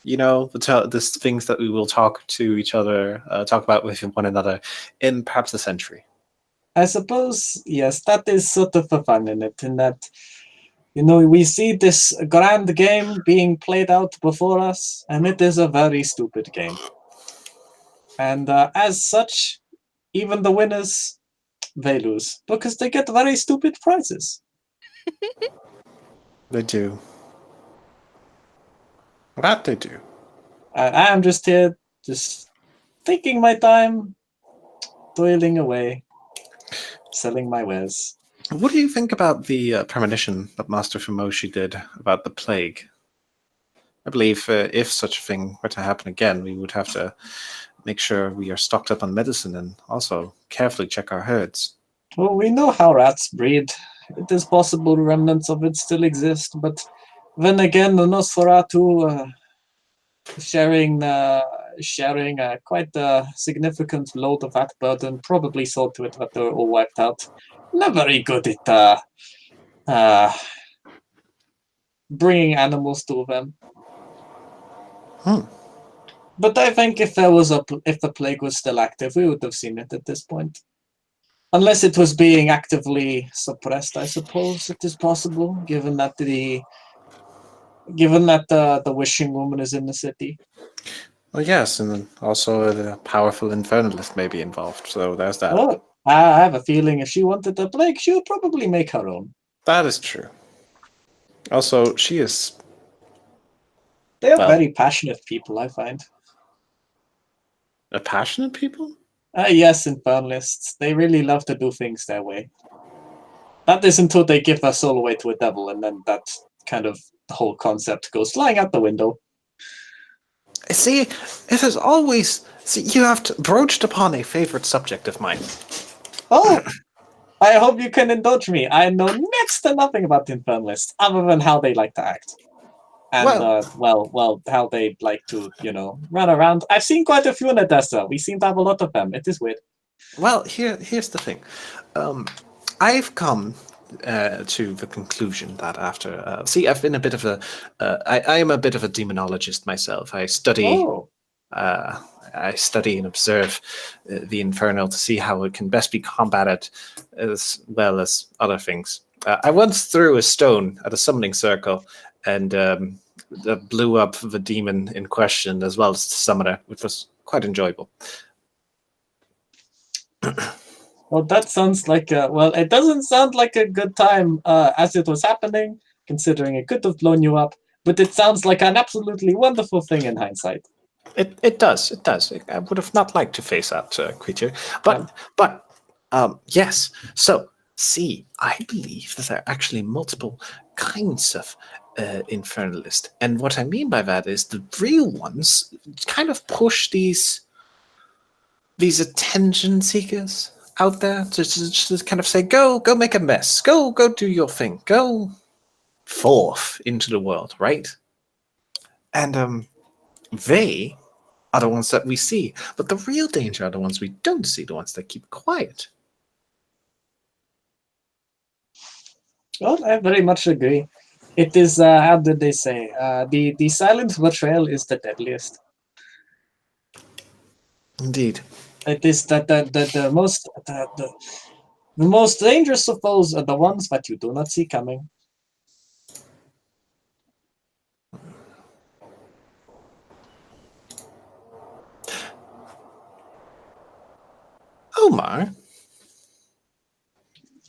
[SPEAKER 3] You know, the things that we will talk to each other, talk about with one another in perhaps a century.
[SPEAKER 1] I suppose, yes, that is sort of the fun in it, in that, you know, we see this grand game being played out before us, and it is a very stupid game. And as such, even the winners, they lose, because they get very stupid prizes.
[SPEAKER 3] They do. That they do.
[SPEAKER 1] I am just here, just taking my time, toiling away, selling my wares.
[SPEAKER 3] What do you think about the premonition that Master Fumoshi did about the plague? I believe if such a thing were to happen again, we would have to make sure we are stocked up on medicine and also carefully check our herds.
[SPEAKER 1] Well, we know how rats breed. It is possible remnants of it still exist, but then again, the Nosferatu sharing quite a significant load of that burden probably saw to it that they were all wiped out. Not very good at bringing animals to them. But I think if the plague was still active, we would have seen it at this point. Unless it was being actively suppressed, I suppose it is possible, given that the wishing woman is in the city.
[SPEAKER 3] Well, yes, and also the powerful infernalist may be involved, so there's that.
[SPEAKER 1] Oh, I have a feeling if she wanted a plague, she would probably make her own.
[SPEAKER 3] That is true. Also, she is...
[SPEAKER 1] They are
[SPEAKER 3] Well-
[SPEAKER 1] very passionate people, I find.
[SPEAKER 3] A passionate people?
[SPEAKER 1] Yes, infernalists. They really love to do things their way. That is until they give their soul away to a devil, and then that kind of the whole concept goes flying out the window.
[SPEAKER 3] See, it is always... See, you have broached upon a favorite subject of mine.
[SPEAKER 1] Oh! I hope you can indulge me. I know next to nothing about the infernalists, other than how they like to act. And,
[SPEAKER 3] Well-
[SPEAKER 1] how they like to, run around. I've seen quite a few in Odessa. We seem to have a lot of them. It is weird.
[SPEAKER 3] Well, here's the thing. I've come to the conclusion that after... see, I've been a bit of a... I am a bit of a demonologist myself. I study...
[SPEAKER 1] Oh.
[SPEAKER 3] I study and observe the infernal to see how it can best be combated, as well as other things. I once threw a stone at a summoning circle and blew up the demon in question, as well as the summoner, which was quite enjoyable.
[SPEAKER 1] Well, that sounds like it doesn't sound like a good time as it was happening, considering it could have blown you up, but it sounds like an absolutely wonderful thing in hindsight.
[SPEAKER 3] It does. I would have not liked to face that creature, but yes. So, see, I believe that there are actually multiple kinds of infernalist, and what I mean by that is the real ones kind of push these attention seekers out there to kind of say, go make a mess, go do your thing, go forth into the world, right? And they are the ones that we see. But the real danger are the ones we don't see, the ones that keep quiet.
[SPEAKER 1] Well, I very much agree. It is, how did they say? The silent betrayal is the deadliest.
[SPEAKER 3] Indeed.
[SPEAKER 1] It is the most dangerous of those are the ones that you do not see coming.
[SPEAKER 3] Omar,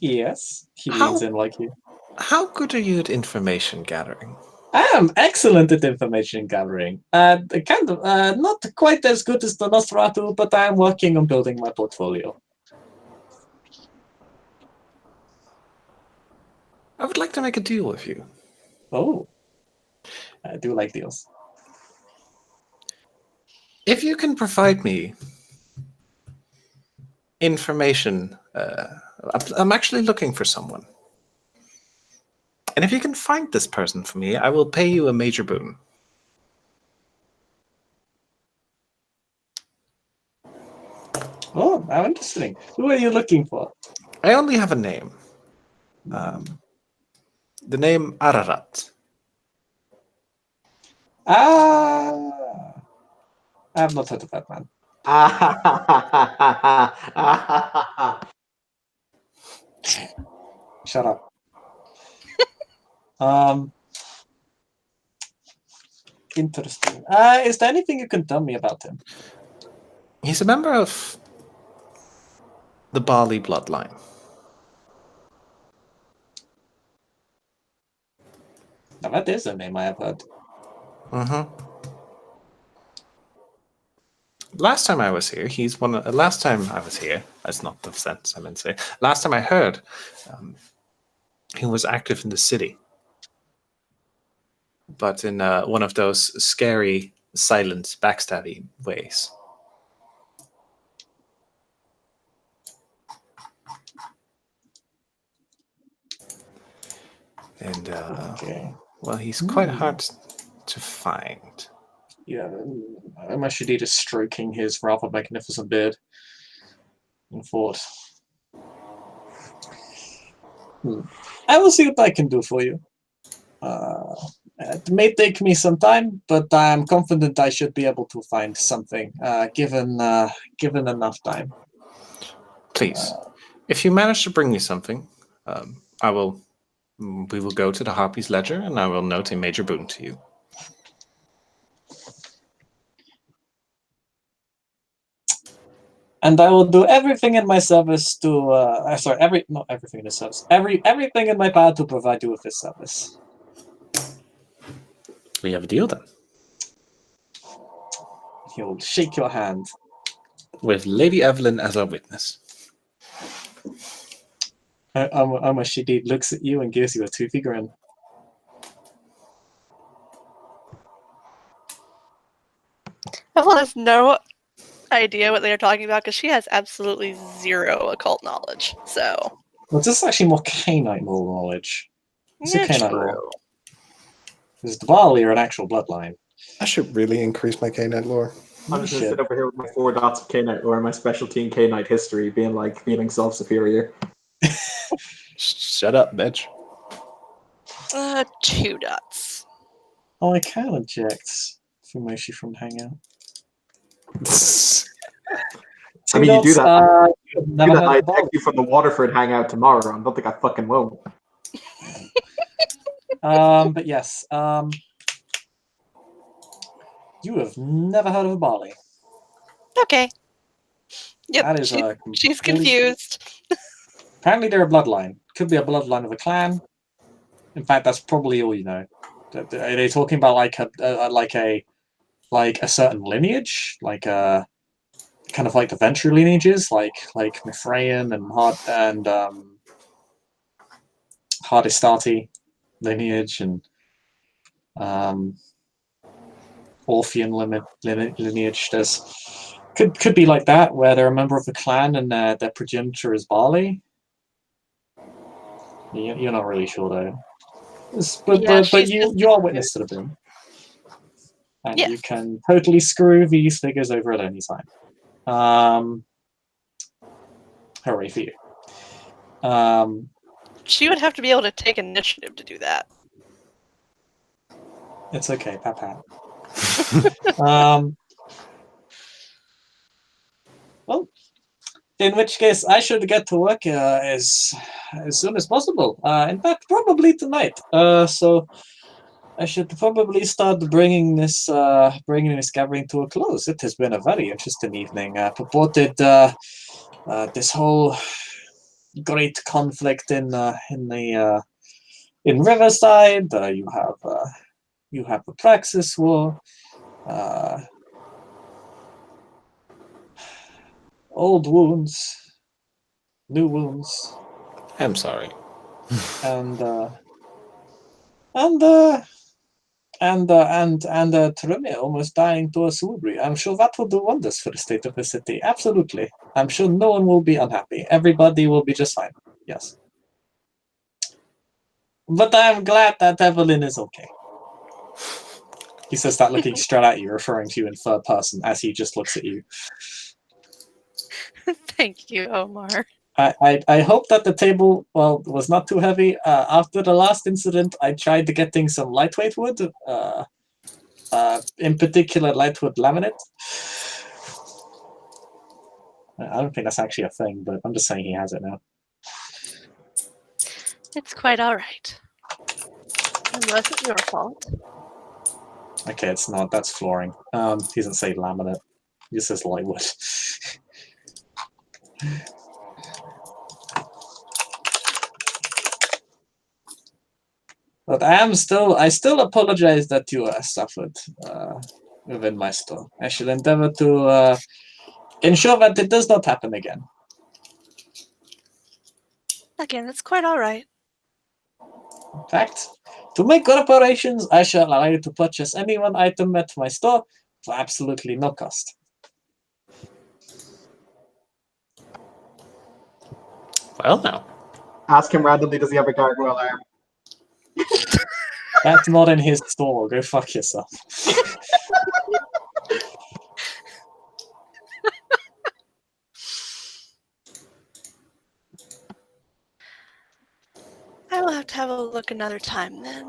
[SPEAKER 1] Yes, he
[SPEAKER 3] How-
[SPEAKER 1] leans in like you.
[SPEAKER 3] how good are you at information gathering?
[SPEAKER 1] I am excellent at information gathering. Kind of not quite as good as the Nosferatu, but I am working on building my portfolio.
[SPEAKER 3] I would like to make a deal with you.
[SPEAKER 1] Oh, I do like deals.
[SPEAKER 3] If you can provide me information, I'm actually looking for someone. And if you can find this person for me, I will pay you a major boon.
[SPEAKER 1] Oh, how interesting. Who are you looking for?
[SPEAKER 3] I only have a name. The name Ararat.
[SPEAKER 1] I have not heard of that man. Shut up. Interesting. Is there anything you can tell me about him?
[SPEAKER 3] He's a member of the Bali bloodline.
[SPEAKER 1] Now, that is a name I have heard.
[SPEAKER 3] Last time I was here, last time I was here, that's not the sense I meant to say. Last time I heard, he was active in the city. But in one of those scary, silent, backstabby ways. And,
[SPEAKER 1] Okay.
[SPEAKER 3] well, he's quite hard to find.
[SPEAKER 1] Yeah, Omar Shadid is stroking his rather magnificent beard in thought. I will see what I can do for you. It may take me some time, but I am confident I should be able to find something, given enough time.
[SPEAKER 3] Please, if you manage to bring me something, we will go to the Harpy's ledger, and I will note a major boon to you.
[SPEAKER 1] And I will do everything in my service to not everything in the service. Everything in my power to provide you with this service.
[SPEAKER 3] We have a deal then.
[SPEAKER 1] He'll shake your hand.
[SPEAKER 3] With Lady Evelyn as our witness.
[SPEAKER 1] Omar Shadid looks at you and gives you a toothy grin.
[SPEAKER 6] Evelyn has no idea what they are talking about because she has absolutely zero occult knowledge. So,
[SPEAKER 1] Well, this is actually more canine lore knowledge. It's a
[SPEAKER 6] yeah,
[SPEAKER 1] canine
[SPEAKER 6] true.
[SPEAKER 1] lore. Because the Bali are an actual bloodline.
[SPEAKER 3] I should really increase my canine lore.
[SPEAKER 2] I'm just gonna sit over here with my 4 dots of K-Night lore and my specialty in K-Night history, being like feeling self-superior.
[SPEAKER 3] Shut up, bitch.
[SPEAKER 6] 2 dots.
[SPEAKER 1] Oh, I can eject Fumoshi from Hangout.
[SPEAKER 2] I mean, you do that.
[SPEAKER 1] You've
[SPEAKER 2] Do
[SPEAKER 1] never
[SPEAKER 2] that,
[SPEAKER 1] heard
[SPEAKER 2] I
[SPEAKER 1] of Bali.
[SPEAKER 2] text you from the Waterford hangout tomorrow. I don't think I fucking won't.
[SPEAKER 1] But yes, you have never heard of Bali.
[SPEAKER 6] Okay. Yep.
[SPEAKER 1] That is
[SPEAKER 6] She's
[SPEAKER 1] complete-
[SPEAKER 6] confused.
[SPEAKER 1] Apparently, they're a bloodline. Could be a bloodline of a clan. In fact, that's probably all you know. Are they talking about like a certain lineage, like kind of like the Venture lineages, like Mithraean and Hardestati lineage and Orphean lineage? There's could be like that, where they're a member of the clan and their progenitor is Bali. You're not really sure though. But you are witness to the room. And
[SPEAKER 6] Yes.
[SPEAKER 1] you can totally screw these figures over at any time. Hooray for you.
[SPEAKER 6] She would have to be able to take initiative to do that.
[SPEAKER 1] It's okay, Papa. Well, in which case, I should get to work as soon as possible. In fact, probably tonight. So I should probably start bringing this gathering to a close. It has been a very interesting evening. Purported this whole great conflict in Riverside. You have the Praxis War. Old wounds, new wounds,
[SPEAKER 3] I'm sorry.
[SPEAKER 1] and Tremere almost dying to a Subri. I'm sure that will do wonders for the state of the city. Absolutely. I'm sure no one will be unhappy. Everybody will be just fine. Yes. But I'm glad that Evelyn is okay. He says that looking straight at you, referring to you in third person as he just looks at you.
[SPEAKER 6] Thank you, Omar.
[SPEAKER 1] I hope that the table, was not too heavy. After the last incident, I tried to getting some lightweight wood, in particular lightwood laminate. I don't think that's actually a thing, but I'm just saying he has it now.
[SPEAKER 6] It's quite all right. Unless it's your fault.
[SPEAKER 1] Okay, it's not. That's flooring. He doesn't say laminate. He just says lightwood. But I still apologize that you suffered within my store. I shall endeavor to ensure that it does not happen again.
[SPEAKER 6] Again, it's quite all right.
[SPEAKER 1] In fact, to make reparations, I shall allow you to purchase any one item at my store for absolutely no cost.
[SPEAKER 3] Well, now.
[SPEAKER 2] Ask him randomly, does he have a gargoyle arm?
[SPEAKER 1] That's not in his store. Go fuck yourself.
[SPEAKER 6] I will have to have a look another time then.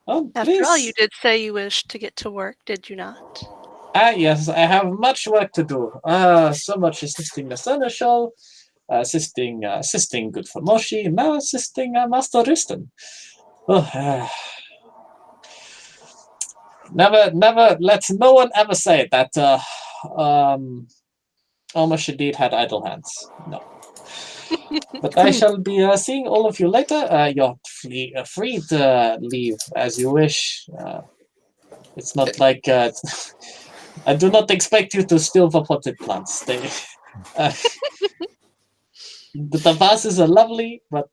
[SPEAKER 1] Oh,
[SPEAKER 6] After all,
[SPEAKER 1] please.
[SPEAKER 6] you did say you wished to get to work, did you not?
[SPEAKER 1] Yes, I have much work to do. So much assisting the Seneschal, assisting good for Moshi, and now assisting Master Riston. Oh, Never. Let no one ever say that. Omar Shadid had idle hands. No. But I shall be seeing all of you later. You're free to leave as you wish. It's not like I do not expect you to steal the potted plants. The vases are lovely, but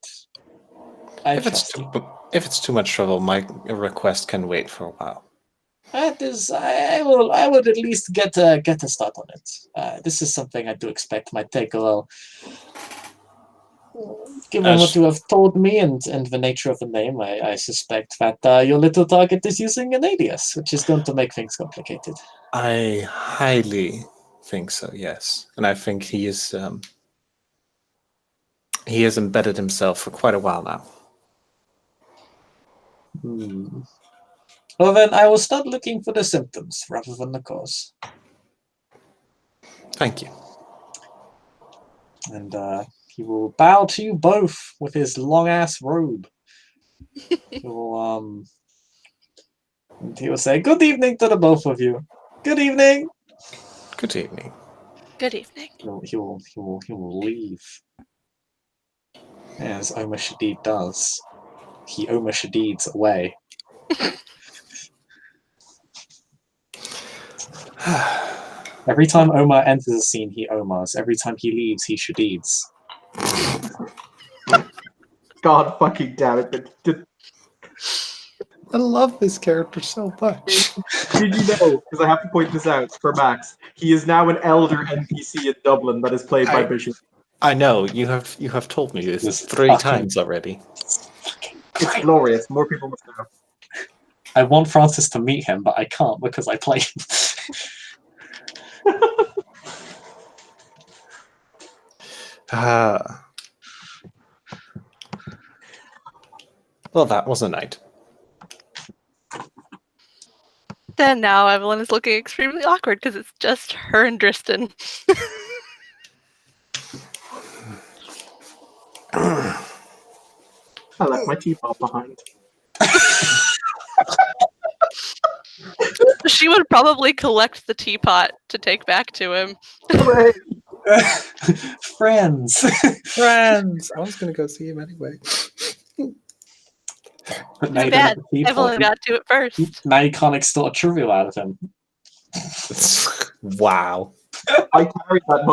[SPEAKER 3] If it's too much trouble, my request can wait for a while.
[SPEAKER 1] That is, I would at least get a start on it. This is something I do expect might take a while. Given what you have told me and the nature of the name, I suspect that your little target is using an alias, which is going to make things complicated.
[SPEAKER 3] I highly think so, yes. And I think he has embedded himself for quite a while now.
[SPEAKER 1] Well, then I will start looking for the symptoms rather than the cause.
[SPEAKER 3] Thank you.
[SPEAKER 1] And he will bow to you both with his long-ass robe. He will say, "Good evening to the both of you. Good evening."
[SPEAKER 3] Good evening.
[SPEAKER 6] Good evening.
[SPEAKER 1] He will leave. As Omar Shadid does. He Omar Shadids away. Every time Omar enters a scene, he Omars. Every time he leaves, he Shadids.
[SPEAKER 2] God fucking damn it.
[SPEAKER 3] I love this character so much.
[SPEAKER 2] Did you know, because I have to point this out for Max, he is now an elder NPC in Dublin that is played by Bishop.
[SPEAKER 3] I know, you have told me this 3 times already.
[SPEAKER 2] It's glorious. More people must know.
[SPEAKER 1] I want Francis to meet him, but I can't because I play him.
[SPEAKER 3] Well, that was a night.
[SPEAKER 6] Then now Evelyn is looking extremely awkward because it's just her and Dristan.
[SPEAKER 2] I left my teapot behind.
[SPEAKER 6] She would probably collect the teapot to take back to him.
[SPEAKER 2] Hooray!
[SPEAKER 1] Friends.
[SPEAKER 3] Friends! I was going to go see him anyway.
[SPEAKER 1] But now
[SPEAKER 6] Too
[SPEAKER 1] you don't
[SPEAKER 6] bad.
[SPEAKER 1] have the teapot.
[SPEAKER 6] Evelyn got to it first.
[SPEAKER 1] Now you can't extort a trivial out of him.
[SPEAKER 3] Wow.
[SPEAKER 2] I carry that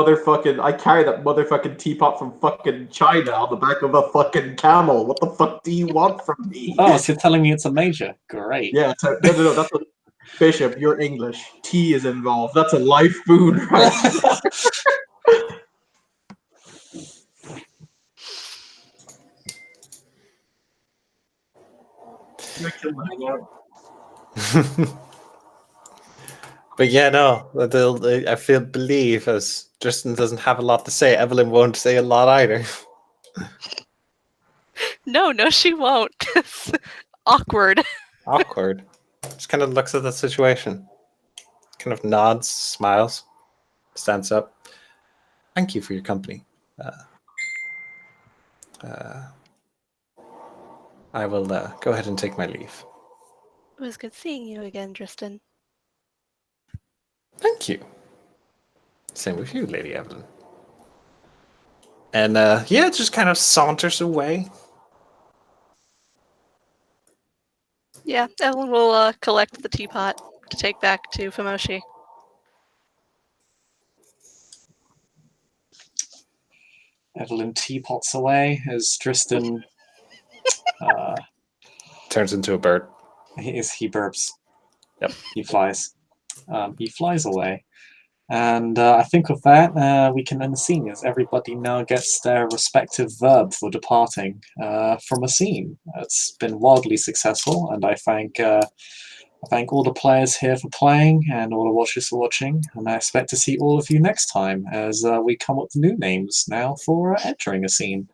[SPEAKER 2] motherfucking teapot from fucking China on the back of a fucking camel. What the fuck do you want from me?
[SPEAKER 1] Oh, so you're telling me it's a major? Great.
[SPEAKER 2] Yeah, no, that's a Bishop, you're English. Tea is involved. That's a life food, right?
[SPEAKER 3] But yeah, no, I believe as Tristan doesn't have a lot to say, Evelyn won't say a lot either.
[SPEAKER 6] No, she won't. Awkward.
[SPEAKER 3] Awkward. Just kind of looks at the situation, kind of nods, smiles, stands up. Thank you for your company. I will go ahead and take my leave.
[SPEAKER 6] It was good seeing you again, Tristan.
[SPEAKER 3] Thank you. Same with you, Lady Evelyn. And yeah, just kind of saunters away.
[SPEAKER 6] Yeah, Evelyn will collect the teapot to take back to Fumoshi.
[SPEAKER 1] Evelyn teapots away as Tristan
[SPEAKER 3] turns into a bird.
[SPEAKER 1] He burps.
[SPEAKER 3] Yep.
[SPEAKER 1] He flies. He flies away. And I think with that, we can end the scene as everybody now gets their respective verb for departing from a scene. It's been wildly successful, and I thank all the players here for playing and all the watchers for watching. And I expect to see all of you next time as we come up with new names now for entering a scene.